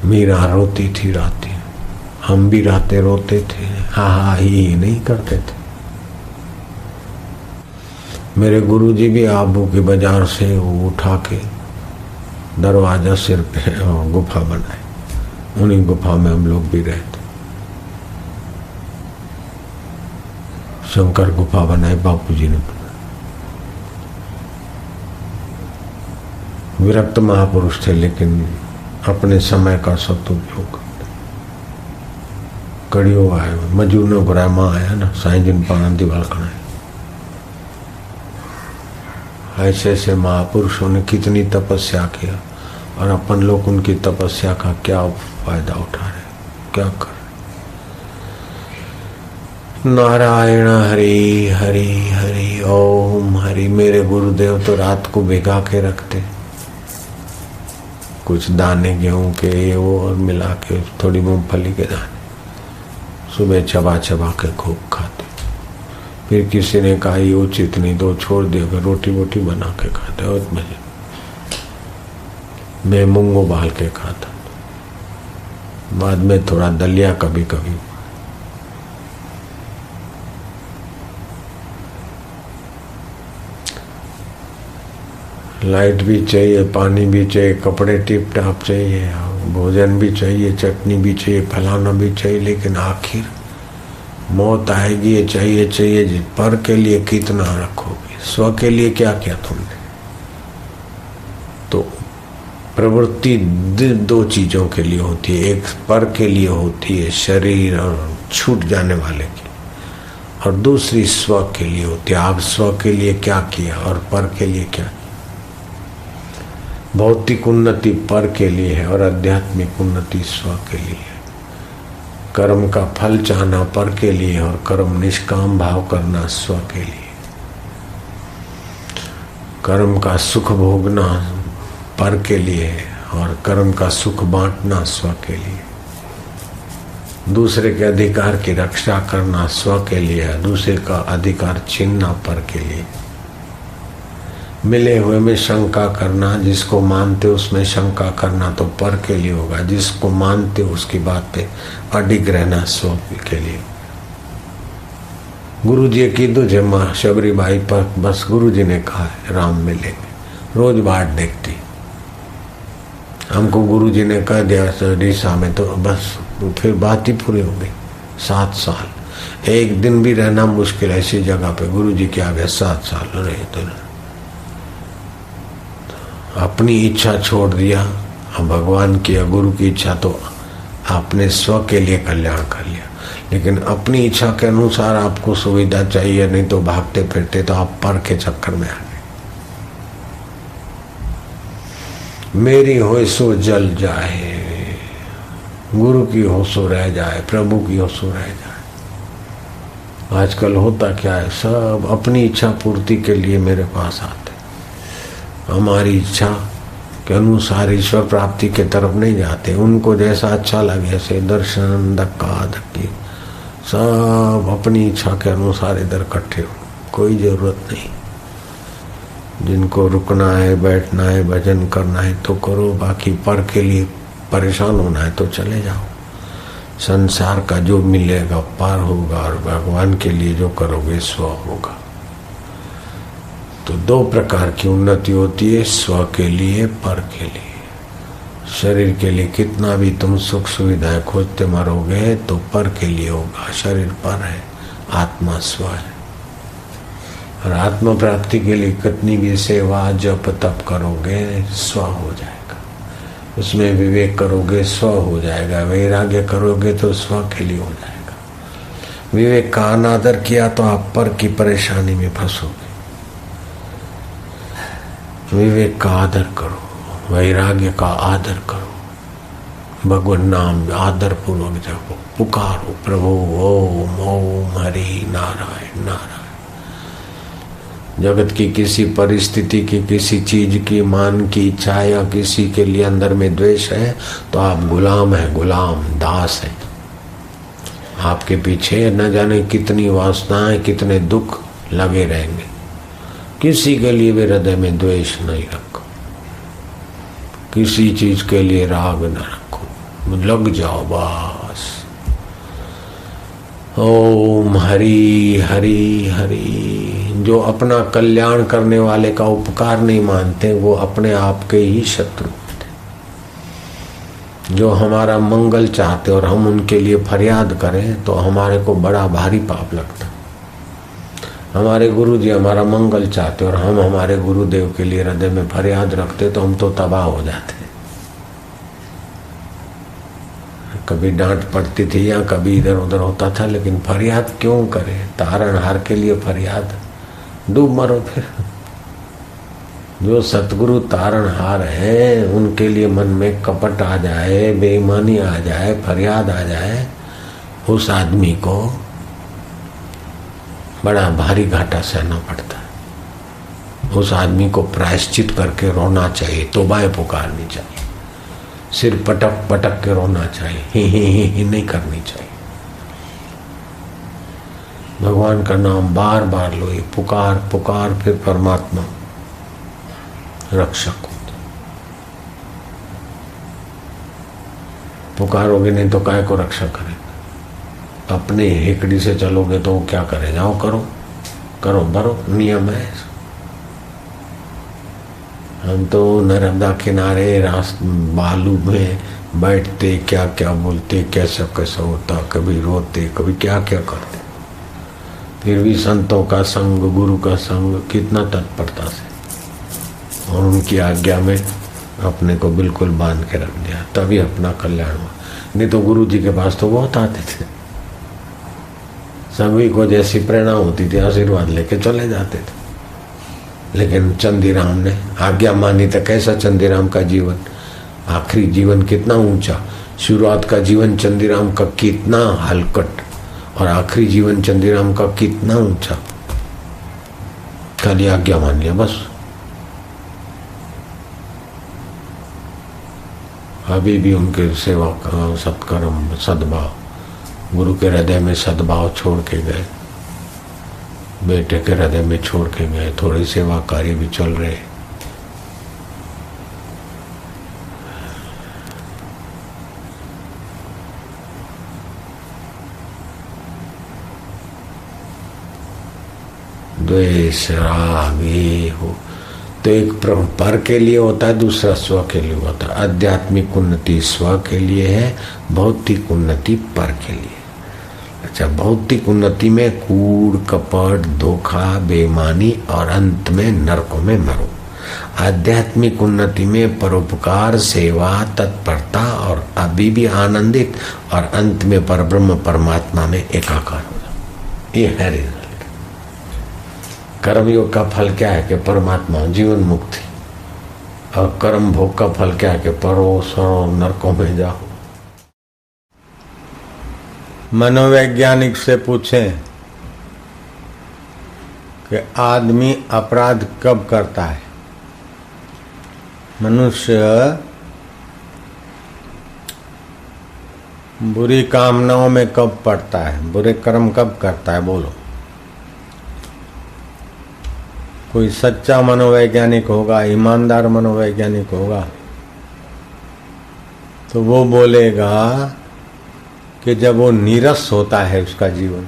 मीरा रोती थी रातें, हम भी रातें रोते थे, हा ही नहीं करते थे। मेरे गुरुजी भी आबू के बाजार से वो उठा के दरवाजा सिर पे गुफा बनाए, उन्हीं गुफा में हम लोग भी रहते। शंकर गुफा बनाए बापूजी ने। विरक्त महापुरुष थे, लेकिन अपने समय का सदुपयोग। कड़ियो आयो मजूर नो घुराए, मां आया ना साईं जिन पाण दीवाल खड़ाए। ऐसे ऐसे महापुरुषों ने कितनी तपस्या किया, और अपन लोग उनकी तपस्या का क्या फायदा उठा रहे, क्या कर रहे? नारायण हरि हरि हरि ओम हरि। मेरे गुरुदेव तो रात को भिगा के रखते, कुछ दाने गेहूं के ये वो और मिला के, थोड़ी मूंगफली के दाने, सुबह चबा चबा के खूब खाते। फिर किसी ने कहा ये उचित नहीं, तो छोड़ दिया, रोटी वोटी बना के खाते। और मजे मैं मूंग उबाल के खाता, बाद में थोड़ा दलिया कभी कभी। लाइट भी चाहिए, पानी भी चाहिए, कपड़े टिप टाप चाहिए, भोजन भी चाहिए, चटनी भी चाहिए, फलाना भी चाहिए, लेकिन आखिर मौत आएगी, ये चाहिए चाहिए। पर के लिए कितना रखोगे, स्व के लिए क्या किया तुमने? तो प्रवृत्ति दो चीजों के लिए होती है, एक पर के लिए होती है, शरीर और छूट जाने वाले की, और दूसरी स्व के लिए होती है। आप स्व के लिए क्या किया और पर के लिए क्या। भौतिक उन्नति पर के लिए है और आध्यात्मिक उन्नति स्व के लिए है। कर्म का फल चाहना पर के लिए और कर्म निष्काम भाव करना स्व के लिए। कर्म का सुख भोगना पर के लिए और कर्म का सुख बांटना स्व के लिए। दूसरे के अधिकार की रक्षा करना स्व के लिए है, दूसरे का अधिकार छीनना पर के लिए। मिले हुए में शंका करना, जिसको मानते उसमें शंका करना तो पर के लिए होगा, जिसको मानते उसकी बात पे अडिग रहना स्व के लिए। गुरु जी की तुझे माँ शबरी बाई पर बस गुरु जी ने कहा है राम मिलेंगे, रोज बाट देखती। हमको गुरु जी ने कह दिया डीसा में तो बस फिर बात ही पूरी हो गई। 7 साल एक दिन भी रहना मुश्किल ऐसी जगह पे गुरु जी के आगे 7 साल रहे तो अपनी इच्छा छोड़ दिया। अब भगवान की या गुरु की इच्छा तो आपने स्व के लिए कल्याण कर लिया, लेकिन अपनी इच्छा के अनुसार आपको सुविधा चाहिए, नहीं तो भागते फिरते तो आप पर के चक्कर में आ गए। मेरी हो सो जल जाए, गुरु की हो सो रह जाए, प्रभु की हो सो रह जाए। आजकल होता क्या है, सब अपनी इच्छा पूर्ति के लिए मेरे पास आते, हमारी इच्छा के अनुसार ईश्वर प्राप्ति के तरफ नहीं जाते। उनको जैसा अच्छा लगे ऐसे दर्शन धक्का धक्की सब अपनी इच्छा के अनुसार इधर इकट्ठे हो, कोई जरूरत नहीं। जिनको रुकना है, बैठना है, भजन करना है तो करो, बाकी पर के लिए परेशान होना है तो चले जाओ। संसार का जो मिलेगा पार होगा और भगवान के लिए जो करोगे स्व होगा। तो 2 प्रकार की उन्नति होती है, स्व के लिए, पर के लिए। शरीर के लिए कितना भी तुम सुख सुविधाएं खोजते मरोगे तो पर के लिए होगा। शरीर पर है, आत्मा स्व है। और आत्मा प्राप्ति के लिए कितनी भी सेवा जप तप करोगे स्व हो जाएगा। उसमें विवेक करोगे स्व हो जाएगा। वैराग्य करोगे तो स्व के लिए हो जाएगा। विवेक का अनादर किया तो आप पर की परेशानी में फंसोगे। विवेक का आदर करो, वैराग्य का आदर करो, भगवान नाम आदर पूर्वक जपो, पुकारो प्रभु ओम ओम हरि नारायण नारायण। जगत की किसी परिस्थिति की, किसी चीज की, मान की इच्छा या किसी के लिए अंदर में द्वेष है तो आप गुलाम है, गुलाम दास है। आपके पीछे न जाने कितनी वासनाएं, कितने दुख लगे रहेंगे। किसी के लिए भी हृदय में द्वेष नहीं रखो, किसी चीज के लिए राग न रखो, लग जाओ बस। ओम हरि हरि हरि। जो अपना कल्याण करने वाले का उपकार नहीं मानते वो अपने आप के ही शत्रु होते। जो हमारा मंगल चाहते और हम उनके लिए फरियाद करें तो हमारे को बड़ा भारी पाप लगता। हमारे गुरु जी हमारा मंगल चाहते और हम हमारे गुरुदेव के लिए हृदय में फरियाद रखते तो हम तो तबाह हो जाते। कभी डांट पड़ती थी या कभी इधर उधर होता था, लेकिन फरियाद क्यों करें? तारणहार के लिए फरियाद, डूब मरो फिर। जो सतगुरु तारणहार है उनके लिए मन में कपट आ जाए, बेईमानी आ जाए, फरियाद आ जाए, उस आदमी को बड़ा भारी घाटा सहना पड़ता है। उस आदमी को प्रायश्चित करके रोना चाहिए, तौबाएं पुकारनी चाहिए, सिर पटक पटक के रोना चाहिए, ही नहीं करनी चाहिए। भगवान का नाम बार बार लो, ये पुकार पुकार, फिर परमात्मा रक्षक होता। पुकारोगे नहीं तो काय को रक्षा करेगा? अपने हेकड़ी से चलोगे तो वो क्या करे? जाओ करो करो भरो, नियम है। हम तो नर्मदा किनारे बालू में बैठते, क्या क्या बोलते, कैसा कैसा होता, कभी रोते, कभी क्या क्या करते। फिर भी संतों का संग, गुरु का संग कितना तत्परता से, और उनकी आज्ञा में अपने को बिल्कुल बांध के रख दिया, तभी अपना कल्याण हुआ। नहीं तो गुरु जी के पास तो बहुत आते थे, सभी को जैसी प्रेरणा होती थी आशीर्वाद लेके चले जाते थे। लेकिन चंदीराम ने आज्ञा मानी तो कैसा चंदीराम का जीवन, आखिरी जीवन कितना ऊंचा, शुरुआत का जीवन चंदीराम का कितना हलकट और आखिरी जीवन चंदीराम का कितना ऊंचा। खाली आज्ञा मान लिया बस। अभी भी उनके सेवा का सत्कर्म सद्भाव, गुरु के हृदय में सद्भाव छोड़ के गए, बेटे के हृदय में छोड़ के गए, थोड़ी सेवा कार्य भी चल रहे। द्वेष राग ये हो तो एक पर के लिए होता है, दूसरा स्व के लिए होता है। आध्यात्मिक उन्नति स्व के लिए है, भौतिक उन्नति पर के लिए। अच्छा, भौतिक उन्नति में कूड़ कपट धोखा बेईमानी और अंत में नरकों में मरो। आध्यात्मिक उन्नति में परोपकार सेवा तत्परता और अभी भी आनंदित और अंत में परब्रह्म परमात्मा में एकाकार हो जाओ। ये है रिजल्ट। कर्मयोग का फल क्या है कि परमात्मा जीवन मुक्ति, और कर्म भोग का फल क्या है कि परो सरो नरकों में जाओ। मनोवैज्ञानिक से पूछें कि आदमी अपराध कब करता है, मनुष्य बुरी कामनाओं में कब पड़ता है, बुरे कर्म कब करता है, बोलो। कोई सच्चा मनोवैज्ञानिक होगा, ईमानदार मनोवैज्ञानिक होगा तो वो बोलेगा कि जब वो नीरस होता है उसका जीवन,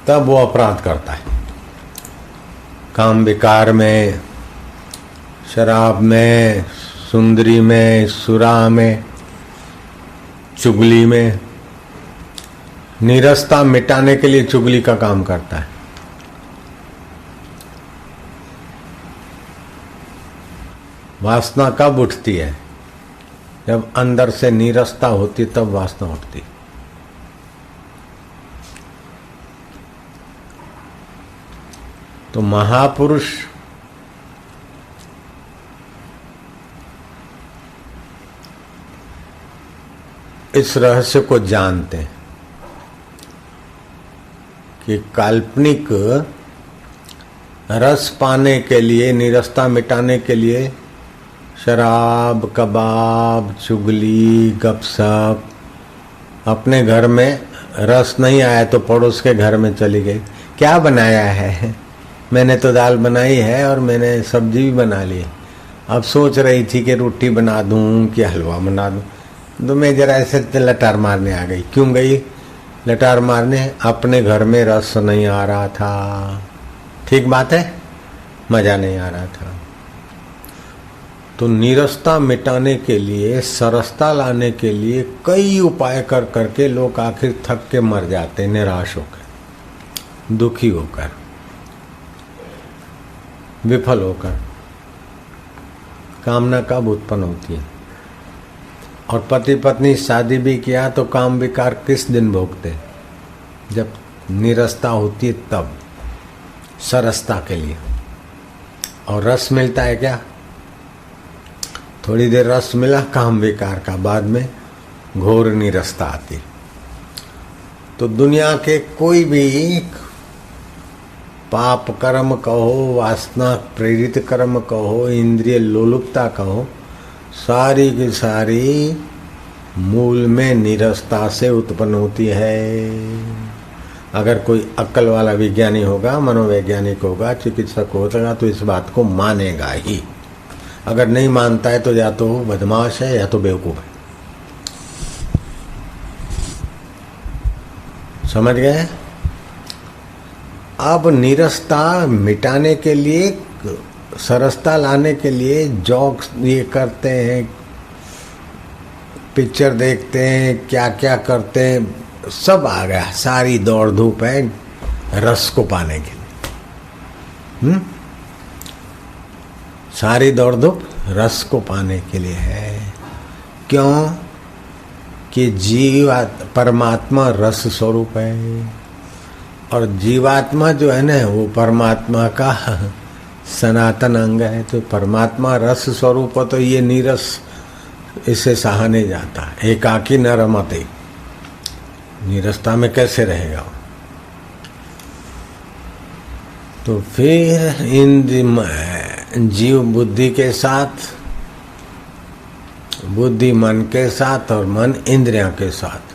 तब वो अपराध करता है। काम विकार में, शराब में, सुंदरी में, सुरा में, चुगली में, नीरसता मिटाने के लिए चुगली का काम करता है। वासना कब उठती है, जब अंदर से नीरसता होती तब वासना उठती। तो महापुरुष इस रहस्य को जानते हैं कि काल्पनिक रस पाने के लिए, नीरसता मिटाने के लिए शराब कबाब चुगली गपशप, अपने घर में रस नहीं आया तो पड़ोस के घर में चली गई, क्या बनाया है, मैंने तो दाल बनाई है और मैंने सब्जी भी बना ली, अब सोच रही थी कि रोटी बना दूं कि हलवा बना दूं, तो मैं जरा ऐसे लटार मारने आ गई। क्यों गई लटार मारने, अपने घर में रस नहीं आ रहा था। ठीक बात है, मजा नहीं आ रहा था। तो नीरसता मिटाने के लिए, सरसता लाने के लिए कई उपाय कर करके लोग आखिर थक के मर जाते, निराश होकर, दुखी होकर, विफल होकर। कामना कब उत्पन्न होती है, और पति पत्नी शादी भी किया तो काम विकार किस दिन भोगते, जब नीरसता होती है तब, सरसता के लिए। और रस मिलता है क्या, थोड़ी देर रस मिला काम विकार का, बाद में घोर नीरसता आती। तो दुनिया के कोई भी पाप कर्म कहो, वासना प्रेरित कर्म कहो, इंद्रिय लोलुपता कहो, सारी की सारी मूल में नीरसता से उत्पन्न होती है। अगर कोई अक्ल वाला विज्ञानी होगा, मनोवैज्ञानिक होगा, चिकित्सक होगा तो इस बात को मानेगा ही। अगर नहीं मानता है तो या तो बदमाश है या तो बेवकूफ है। समझ गए। अब नीरसता मिटाने के लिए, सरसता लाने के लिए जॉक्स ये करते हैं, पिक्चर देखते हैं, क्या क्या करते हैं, सब आ गया, सारी दौड़ धूप है रस को पाने के लिए। सारी दौड़ धूप रस को पाने के लिए है। क्यों कि परमात्मा रस स्वरूप है और जीवात्मा जो है ना वो परमात्मा का सनातन अंग है। तो परमात्मा रस स्वरूप हो तो ये नीरस इससे सहा नहीं जाता। एकाकी न रमते, नीरसता में कैसे रहेगा। तो फिर इन जीव बुद्धि के साथ, बुद्धि मन के साथ और मन इंद्रियों के साथ।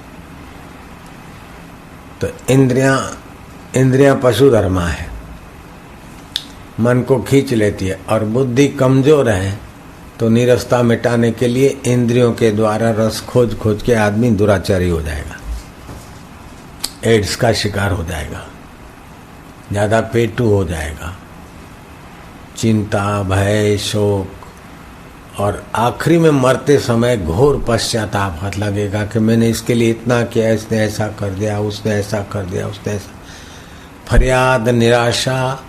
तो इंद्रियां पशु धर्मा है, मन को खींच लेती है। और बुद्धि कमजोर है तो नीरसता मिटाने के लिए इंद्रियों के द्वारा रस खोज खोज के आदमी दुराचारी हो जाएगा, एड्स का शिकार हो जाएगा, ज्यादा पेटू हो जाएगा, चिंता भय शोक, और आखिरी में मरते समय घोर पश्चाताप हाथ लगेगा कि मैंने इसके लिए इतना किया, इसने ऐसा कर दिया, उसने ऐसा कर दिया, उसने ऐसा। फरियाद, निराशा,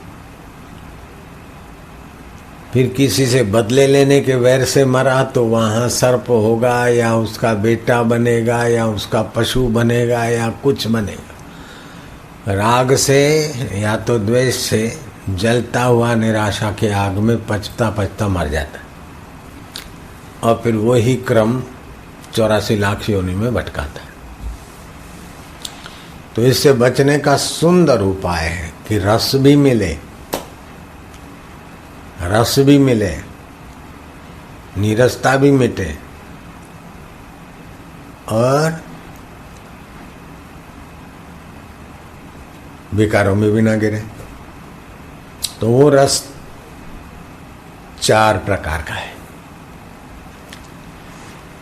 फिर किसी से बदले लेने के वैर से मरा तो वहाँ सर्प होगा या उसका बेटा बनेगा या उसका पशु बनेगा या कुछ बनेगा। राग से या तो द्वेष से जलता हुआ निराशा के आग में पचता पचता मर जाता है और फिर वही क्रम 84 लाख योनि में भटकाता है। तो इससे बचने का सुंदर उपाय है कि रस भी मिले, रस भी मिले, नीरसता भी मिटे और विकारों में भी ना गिरे। तो वो रस 4 प्रकार का है।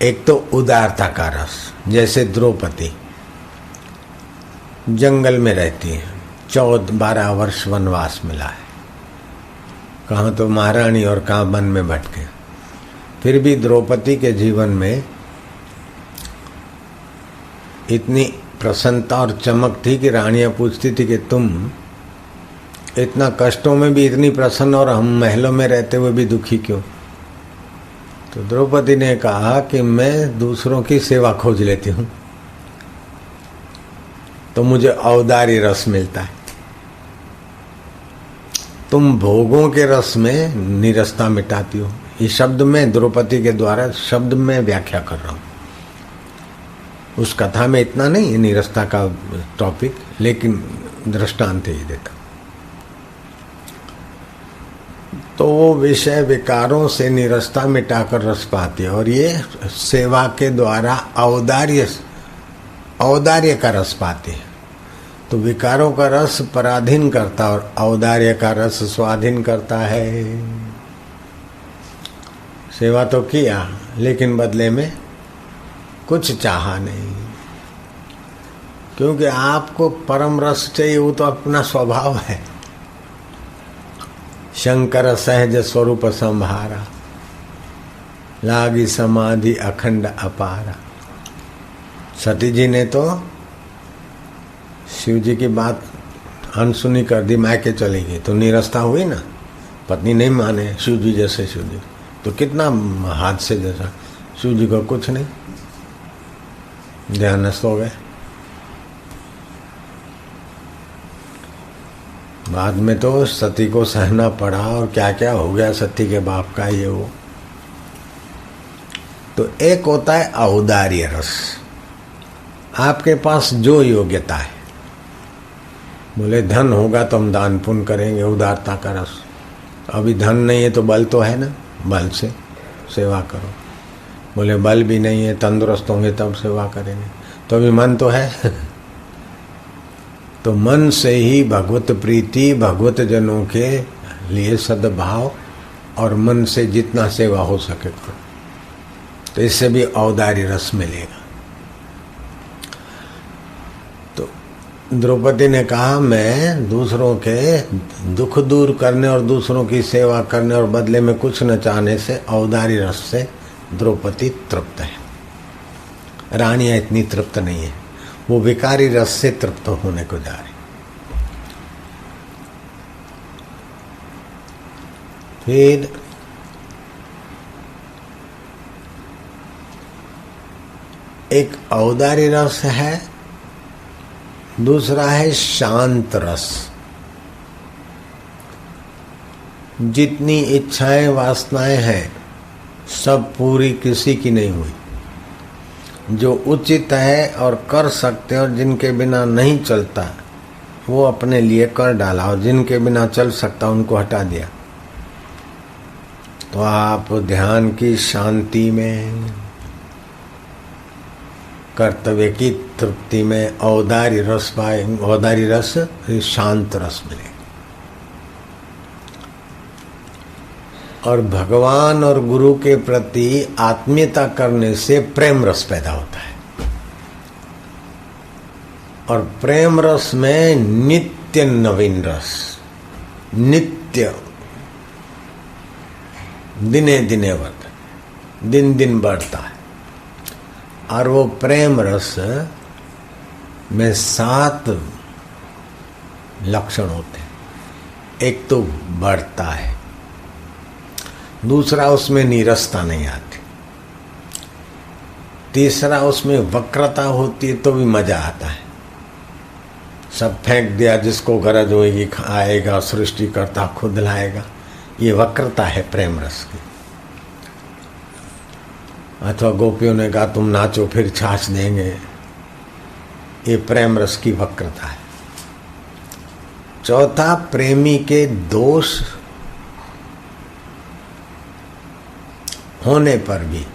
एक तो उदारता का रस, जैसे द्रौपदी जंगल में रहती है, 14-12 वर्ष वनवास मिला है, कहाँ तो महारानी और कहाँ वन में भटके। फिर भी द्रौपदी के जीवन में इतनी प्रसन्नता और चमक थी कि रानियां पूछती थी कि तुम इतना कष्टों में भी इतनी प्रसन्न और हम महलों में रहते हुए भी दुखी क्यों। तो द्रौपदी ने कहा कि मैं दूसरों की सेवा खोज लेती हूँ तो मुझे औदार्य रस मिलता है। तुम भोगों के रस में नीरसता मिटाती हो। ये शब्द में द्रौपदी के द्वारा शब्द में व्याख्या कर रहा हूँ। उस कथा में इतना नहीं है नीरसता का टॉपिक, लेकिन दृष्टांत ही देता। तो वो विषय विकारों से नीरसता मिटाकर रस पाती है और ये सेवा के द्वारा औदार्य का रस पाती है। तो विकारों का रस पराधीन करता और औदार्य का रस स्वाधीन करता है। सेवा तो किया लेकिन बदले में कुछ चाहा नहीं, क्योंकि आपको परम रस चाहिए, वो तो अपना स्वभाव है। शंकर सहज स्वरूप संभारा, लागी समाधि अखंड अपारा। सती जी ने तो शिव जी की बात अनसुनी कर दी, मायके चली गई तो नीरसता हुई ना। पत्नी नहीं माने, शिव जी जैसे शिव जी तो कितना हादसे जैसा, शिव जी को कुछ नहीं, ध्यानस्थ हो गए। बाद में तो सती को सहना पड़ा और क्या क्या हो गया सती के बाप का ये वो। तो एक होता है औदार्य रस, आपके पास जो योग्यता है। बोले धन होगा तो हम दान पुण्य करेंगे, उदारता का रस। अभी धन नहीं है तो बल तो है ना, बल से सेवा करो। बोले बल भी नहीं है, तंदुरुस्त होंगे तब सेवा करेंगे। तो अभी मन तो है तो मन से ही भगवत प्रीति, भगवत जनों के लिए सद्भाव और मन से जितना सेवा हो सके करो, तो इससे भी औदार्य रस मिलेगा। तो द्रौपदी ने कहा मैं दूसरों के दुख दूर करने और दूसरों की सेवा करने और बदले में कुछ न चाहने से औदार्य रस से द्रौपदी तृप्त है। रानियां इतनी तृप्त नहीं है, वो विकारी रस से तृप्त होने को जा रही। फिर एक औदार्य रस है, दूसरा है शांत रस। जितनी इच्छाएं वासनाएं हैं सब पूरी किसी की नहीं हुई। जो उचित है और कर सकते हैं और जिनके बिना नहीं चलता वो अपने लिए कर डाला, और जिनके बिना चल सकता उनको हटा दिया। तो आप ध्यान की शांति में, कर्तव्य की तृप्ति में औदार्य रस पाए, औदार्य रस शांत रस मिले। और भगवान और गुरु के प्रति आत्मीयता करने से प्रेम रस पैदा होता है। और प्रेम रस में नित्य नवीन रस, नित्य दिने दिने बढ़ता, दिन दिन बढ़ता है। और वो प्रेम रस में 7 लक्षण होते हैं। एक तो बढ़ता है, दूसरा उसमें नीरसता नहीं आती, तीसरा उसमें वक्रता होती है तो भी मजा आता है। सब फेंक दिया, जिसको गरज होगी आएगा, सृष्टि करता खुद लाएगा। ये वक्रता है प्रेम रस की। अथवा गोपियों ने कहा तुम नाचो फिर छाछ देंगे, ये प्रेम रस की वक्रता है। चौथा, प्रेमी के दोष होने पर भी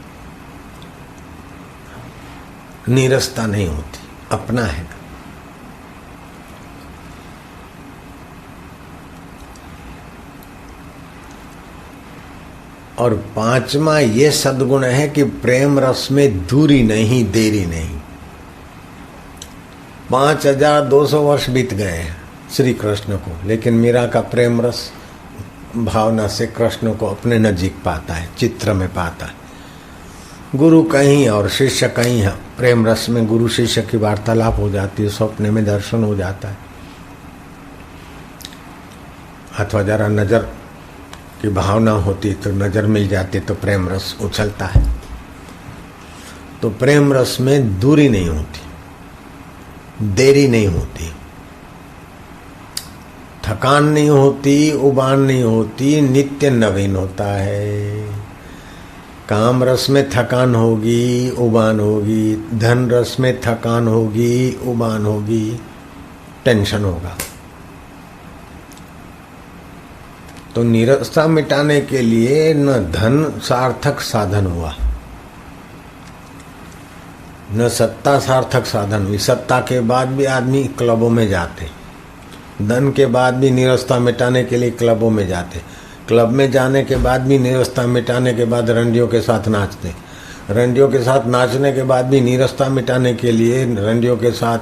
नीरसता नहीं होती, अपना है। और 5वां ये सद्गुण है कि प्रेम रस में दूरी नहीं, देरी नहीं। 5200 वर्ष बीत गए हैं श्री कृष्ण को, लेकिन मीरा का प्रेम रस भावना से कृष्ण को अपने नजीक पाता है, चित्र में पाता है। गुरु कहीं और शिष्य कहीं है। प्रेम रस में गुरु शिष्य की वार्तालाप हो जाती है, स्वप्न में दर्शन हो जाता है। अथवा जरा नजर की भावना होती तो नजर मिल जाती तो प्रेम रस उछलता है। तो प्रेम रस में दूरी नहीं होती, देरी नहीं होती, थकान नहीं होती, उबान नहीं होती, नित्य नवीन होता है। काम रस में थकान होगी, उबान होगी, धन रस में थकान होगी, उबान होगी, टेंशन होगा। तो नीरसता मिटाने के लिए न धन सार्थक साधन हुआ, न सत्ता सार्थक साधन हुई। सत्ता के बाद भी आदमी क्लबों में जाते, धन के बाद भी नीरसता मिटाने के लिए क्लबों में जाते, क्लब में जाने के बाद भी नीरसता मिटाने के बाद रंडियों के साथ नाचते, रंडियों के साथ नाचने के बाद भी नीरसता मिटाने के लिए रंडियों के साथ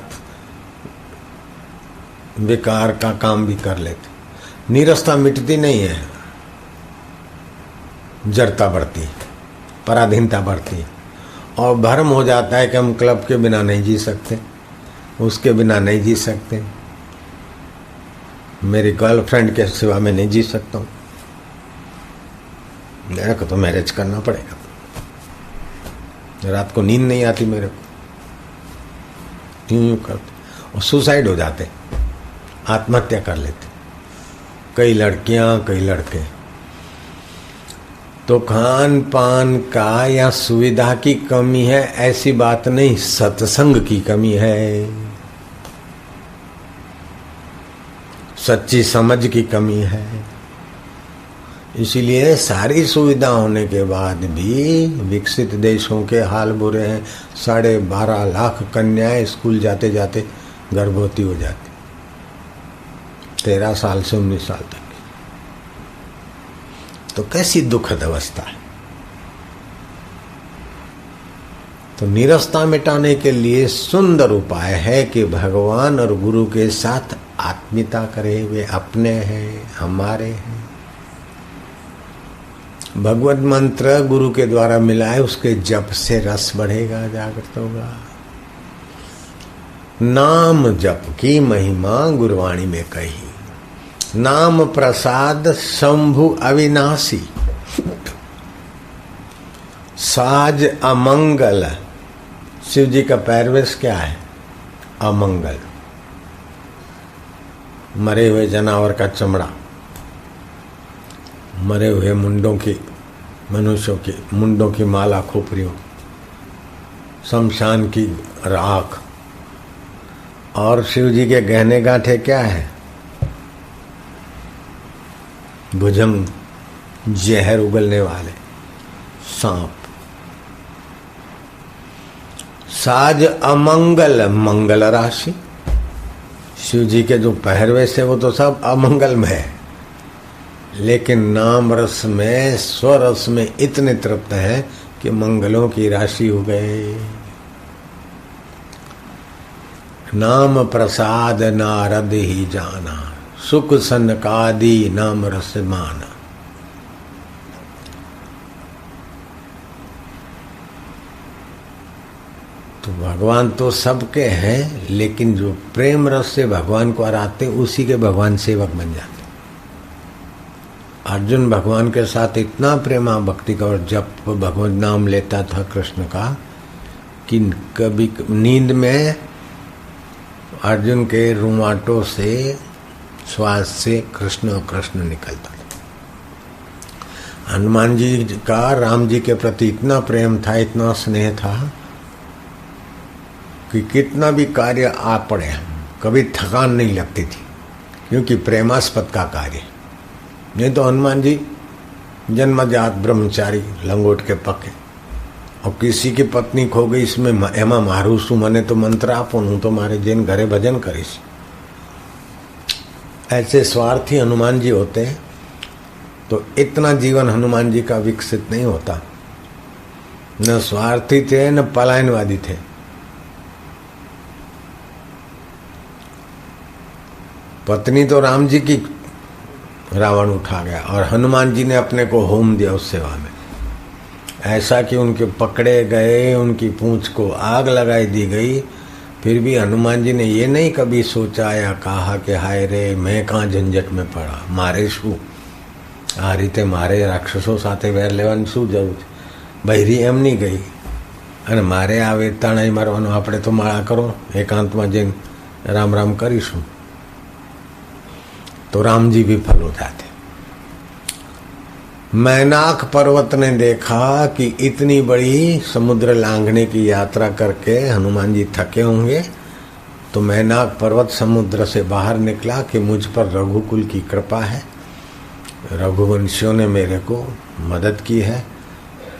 विकार का काम भी कर लेते। नीरसता मिटती नहीं है, जड़ता बढ़ती, पराधीनता बढ़ती, और भ्रम हो जाता है कि हम क्लब के बिना नहीं जी सकते, उसके बिना नहीं जी सकते, मेरी गर्लफ्रेंड के सिवा मैं नहीं जी सकता हूँ, मेरे को तो मैरिज करना पड़ेगा, रात को नींद नहीं आती मेरे को, यूं करते और सुसाइड हो जाते, आत्महत्या कर लेते, कई लड़कियां कई लड़के। तो खान पान का या सुविधा की कमी है ऐसी बात नहीं, सत्संग की कमी है, सच्ची समझ की कमी है। इसीलिए सारी सुविधा होने के बाद भी विकसित देशों के हाल बुरे हैं। 12.5 लाख कन्याएं स्कूल जाते जाते गर्भवती हो जाती, 13 साल से 19 साल तक। तो कैसी दुखद अवस्था है। तो नीरसता मिटाने के लिए सुंदर उपाय है कि भगवान और गुरु के साथ आत्मीयता करे, वे अपने हैं, हमारे हैं। भगवत मंत्र गुरु के द्वारा मिला है, उसके जप से रस बढ़ेगा, जागृत होगा। नाम जप की महिमा गुरुवाणी में कही, नाम प्रसाद शंभु अविनाशी, साज अमंगल शिव जी का पैरवेश क्या है? अमंगल। मरे हुए जानवर का चमड़ा, मरे हुए मुंडों की, मनुष्यों की मुंडों की माला खोपरियों, शमशान की राख। और शिव जी के गहने गांठे क्या है? भुजंग, जहर उगलने वाले सांप। साज अमंगल, मंगल राशि। शिव जी के जो पहरवेश है वो तो सब अमंगल में है, लेकिन नाम रस में, स्वरस में इतने तृप्त है कि मंगलों की राशि हो गए। नाम प्रसाद नारद ही जाना, सुख सनकादि नाम रस माना। तो भगवान तो सबके हैं, लेकिन जो प्रेम रस से भगवान को आराधते उसी के भगवान सेवक बन जाते। अर्जुन भगवान के साथ इतना प्रेमा भक्ति का और जब भगवान नाम लेता था कृष्ण का कि कभी नींद में अर्जुन के रुमाटों से, श्वास से कृष्ण और कृष्ण निकलता था। हनुमान जी का राम जी के प्रति इतना प्रेम था, इतना स्नेह था कि कितना भी कार्य आ पड़े कभी थकान नहीं लगती थी, क्योंकि प्रेमास्पद का कार्य। नहीं तो हनुमान जी जन्मजात ब्रह्मचारी, लंगोट के पक्के, और किसी की पत्नी खो गई, इसमें एमा मारू सु मने तो मंत्र आपो हूँ तो मारे जेन घरे भजन करीश। ऐसे स्वार्थी हनुमान जी होते हैं तो इतना जीवन हनुमान जी का विकसित नहीं होता। न स्वार्थी थे न पलायनवादी थे। पत्नी तो राम जी की रावण उठा गया और हनुमान जी ने अपने को होम दिया उस सेवा में, ऐसा कि उनके पकड़े गए, उनकी पूंछ को आग लगाई दी गई। फिर भी हनुमान जी ने ये नहीं कभी सोचा या कहा कि हाय रे मैं कहाँ झंझट में पड़ा, मारे शू आ रीते मारे राक्षसों साथे वेर लेવાની શું જરૂર છે? બૈરી એમ નહીં ગઈ અને મારે આ વેતાણ અહીં મારવાનું, આપણે તો માળા કરો એકાંતમાં જઈને રામ રામ કરીશું तो राम जी विफल हो जाते। मैनाक पर्वत ने देखा कि इतनी बड़ी समुद्र लांघने की यात्रा करके हनुमान जी थके होंगे, तो मैनाक पर्वत समुद्र से बाहर निकला कि मुझ पर रघुकुल की कृपा है, रघुवंशियों ने मेरे को मदद की है,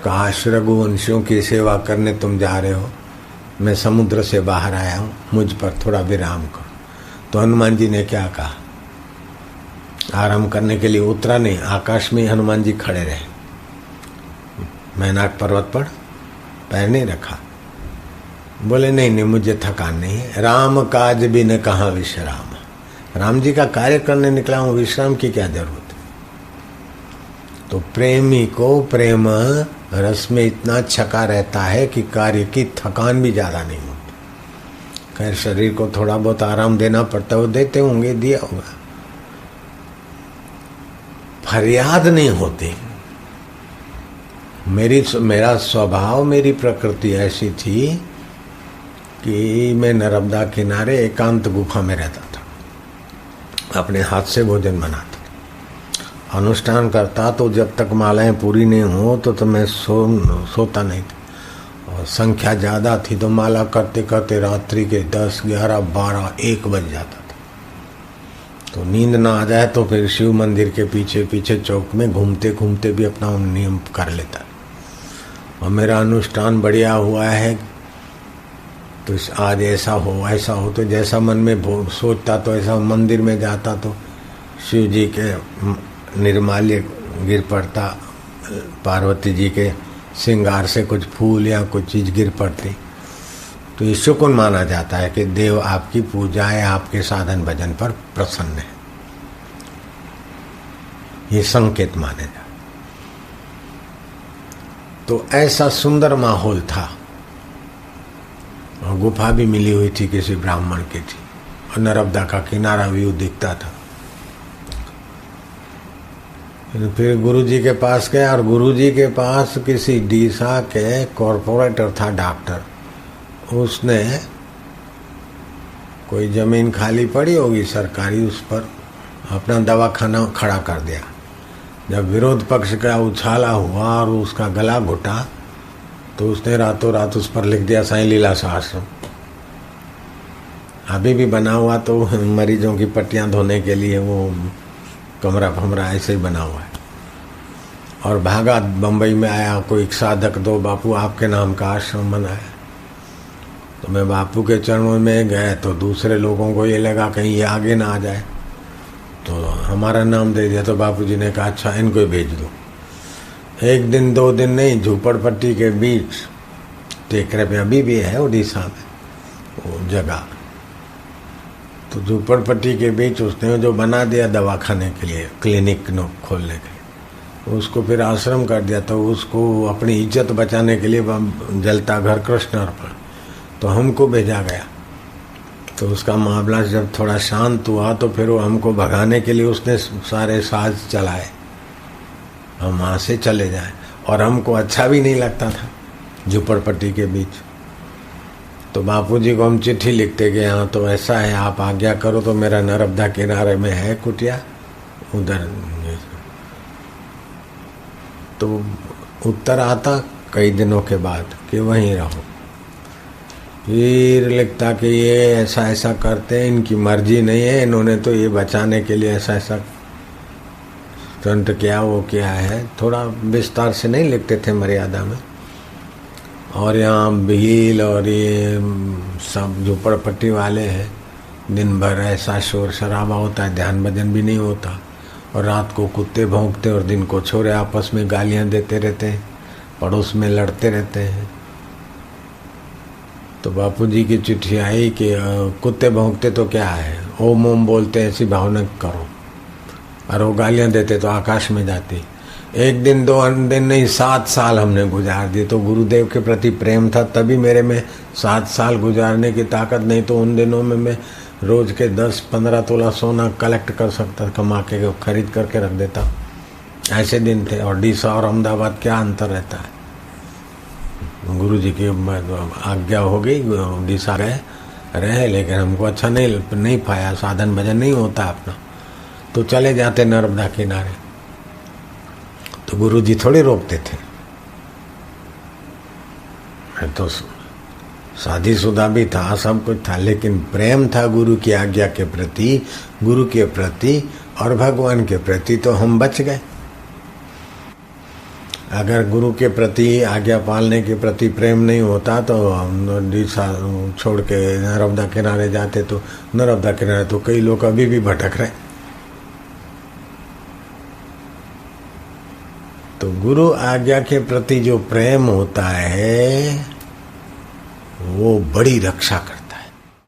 काश रघुवंशियों की सेवा करने तुम जा रहे हो, मैं समुद्र से बाहर आया हूँ, मुझ पर थोड़ा विराम करो। तो हनुमान जी ने क्या कहा? आराम करने के लिए उतरा नहीं, आकाश में हनुमान जी खड़े रहे, मैनाक पर्वत पर पैर नहीं रखा। बोले नहीं नहीं मुझे थकान नहीं है, राम काज भी न कहाँ विश्राम, राम जी का कार्य करने निकला हूँ, विश्राम की क्या जरूरत है। तो प्रेमी को प्रेम रस में इतना छका रहता है कि कार्य की थकान भी ज्यादा नहीं होती। खैर शरीर को थोड़ा बहुत आराम देना पड़ता है, वो देते होंगे, दिया होगा, फरियाद नहीं होती। मेरा स्वभाव, मेरी प्रकृति ऐसी थी कि मैं नर्मदा किनारे एकांत गुफा में रहता था, अपने हाथ से भोजन बनाता था, अनुष्ठान करता। तो जब तक मालाएं पूरी नहीं हो तो मैं सोता नहीं था, और संख्या ज़्यादा थी तो माला करते करते रात्रि के 10, 11, 12, 1 बज जाता। तो नींद ना आ जाए तो फिर शिव मंदिर के पीछे पीछे चौक में घूमते घूमते भी अपना नियम कर लेता। और मेरा अनुष्ठान बढ़िया हुआ है तो आज ऐसा हो तो जैसा मन में सोचता तो ऐसा मंदिर में जाता तो शिव जी के निर्माल्य गिर पड़ता, पार्वती जी के श्रृंगार से कुछ फूल या कुछ चीज़ गिर पड़ती। तो ये शुक्र माना जाता है कि देव आपकी पूजा या आपके साधन भजन पर प्रसन्न है, ये संकेत माने जाते। तो ऐसा सुंदर माहौल था, और गुफा भी मिली हुई थी किसी ब्राह्मण की थी, और नर्मदा का किनारा व्यू दिखता था। फिर गुरुजी के पास गया, और गुरुजी के पास किसी डीसा के कॉरपोरेटर था, डॉक्टर, उसने कोई जमीन खाली पड़ी होगी सरकारी, उस पर अपना दवाखाना खड़ा कर दिया। जब विरोध पक्ष का उछाला हुआ और उसका गला घुटा तो उसने रातों रात उस पर लिख दिया साईं लीलाशाह आश्रम। अभी भी बना हुआ तो मरीजों की पट्टियां धोने के लिए वो कमरा फमरा ऐसे ही बना हुआ है। और भागा बम्बई में आया, कोई साधक दो बापू आपके नाम का आश्रम बनाया। तो मैं बापू के चरणों में गए तो दूसरे लोगों को ये लगा कहीं ये आगे ना आ जाए, तो हमारा नाम दे दिया। तो बापूजी ने कहा अच्छा इनको ही भेज दो। एक दिन 2 दिन नहीं, झूपड़पट्टी के बीच टेकरे पे अभी भी है उड़ीसा में वो जगह, तो झूपड़पट्टी के बीच उसने जो बना दिया दवाखाने के लिए, क्लिनिक नो खोलने के लिए, उसको फिर आश्रम कर दिया। तो उसको अपनी इज्जत बचाने के लिए जलता घर कृष्ण अर्पण, तो हमको भेजा गया। तो उसका मामला जब थोड़ा शांत हुआ तो फिर वो हमको भगाने के लिए उसने सारे साज चलाए, हम वहाँ से चले जाएं। और हमको अच्छा भी नहीं लगता था झुपड़पट्टी के बीच। तो बापूजी को हम चिट्ठी लिखते कि हाँ तो ऐसा है, आप आज्ञा करो तो मेरा नर्मदा किनारे में है कुटिया उधर। तो उत्तर आता कई दिनों के बाद कि वहीं रहो। फिर लिखता कि ये ऐसा ऐसा करते हैं, इनकी मर्जी नहीं है, इन्होंने तो ये बचाने के लिए ऐसा ऐसा स्टंट किया, वो किया है। थोड़ा विस्तार से नहीं लिखते थे मर्यादा में। और यहाँ भील और ये सब झोपड़पट्टी वाले हैं, दिन भर ऐसा शोर शराबा होता है, ध्यान भजन भी नहीं होता। और रात को कुत्ते भौंकते और दिन को छोरे आपस में गालियाँ देते रहते हैं, पड़ोस में लड़ते रहते हैं। तो बापूजी की चिट्ठी आई कि कुत्ते भौंकते तो क्या है, ओम ओम बोलते ऐसी भावना करो, और वो गालियाँ देते तो आकाश में जाती। एक दिन 2 दिन नहीं 7 साल हमने गुजार दिए। तो गुरुदेव के प्रति प्रेम था तभी मेरे में 7 साल गुजारने की ताकत, नहीं तो उन दिनों में मैं रोज के 10-15 तोला सोना कलेक्ट कर सकता, कमा के खरीद करके रख देता। ऐसे दिन थे। और डीसा और अहमदाबाद क्या अंतर रहता है। गुरु जी की आज्ञा हो गई, डीसा रहे, लेकिन हमको अच्छा नहीं पाया, साधन भजन नहीं होता अपना, तो चले जाते नर्मदा किनारे। तो गुरु जी थोड़ी रोकते थे। मैं तो शादीशुदा भी था, सब कुछ था, लेकिन प्रेम था गुरु की आज्ञा के प्रति, गुरु के प्रति और भगवान के प्रति, तो हम बच गए। अगर गुरु के प्रति आज्ञा पालने के प्रति प्रेम नहीं होता तो हम डीसा छोड़ के नर्मदा किनारे जाते। तो नर्मदा किनारे तो कई लोग अभी भी भटक रहे। तो गुरु आज्ञा के प्रति जो प्रेम होता है वो बड़ी रक्षा करता है।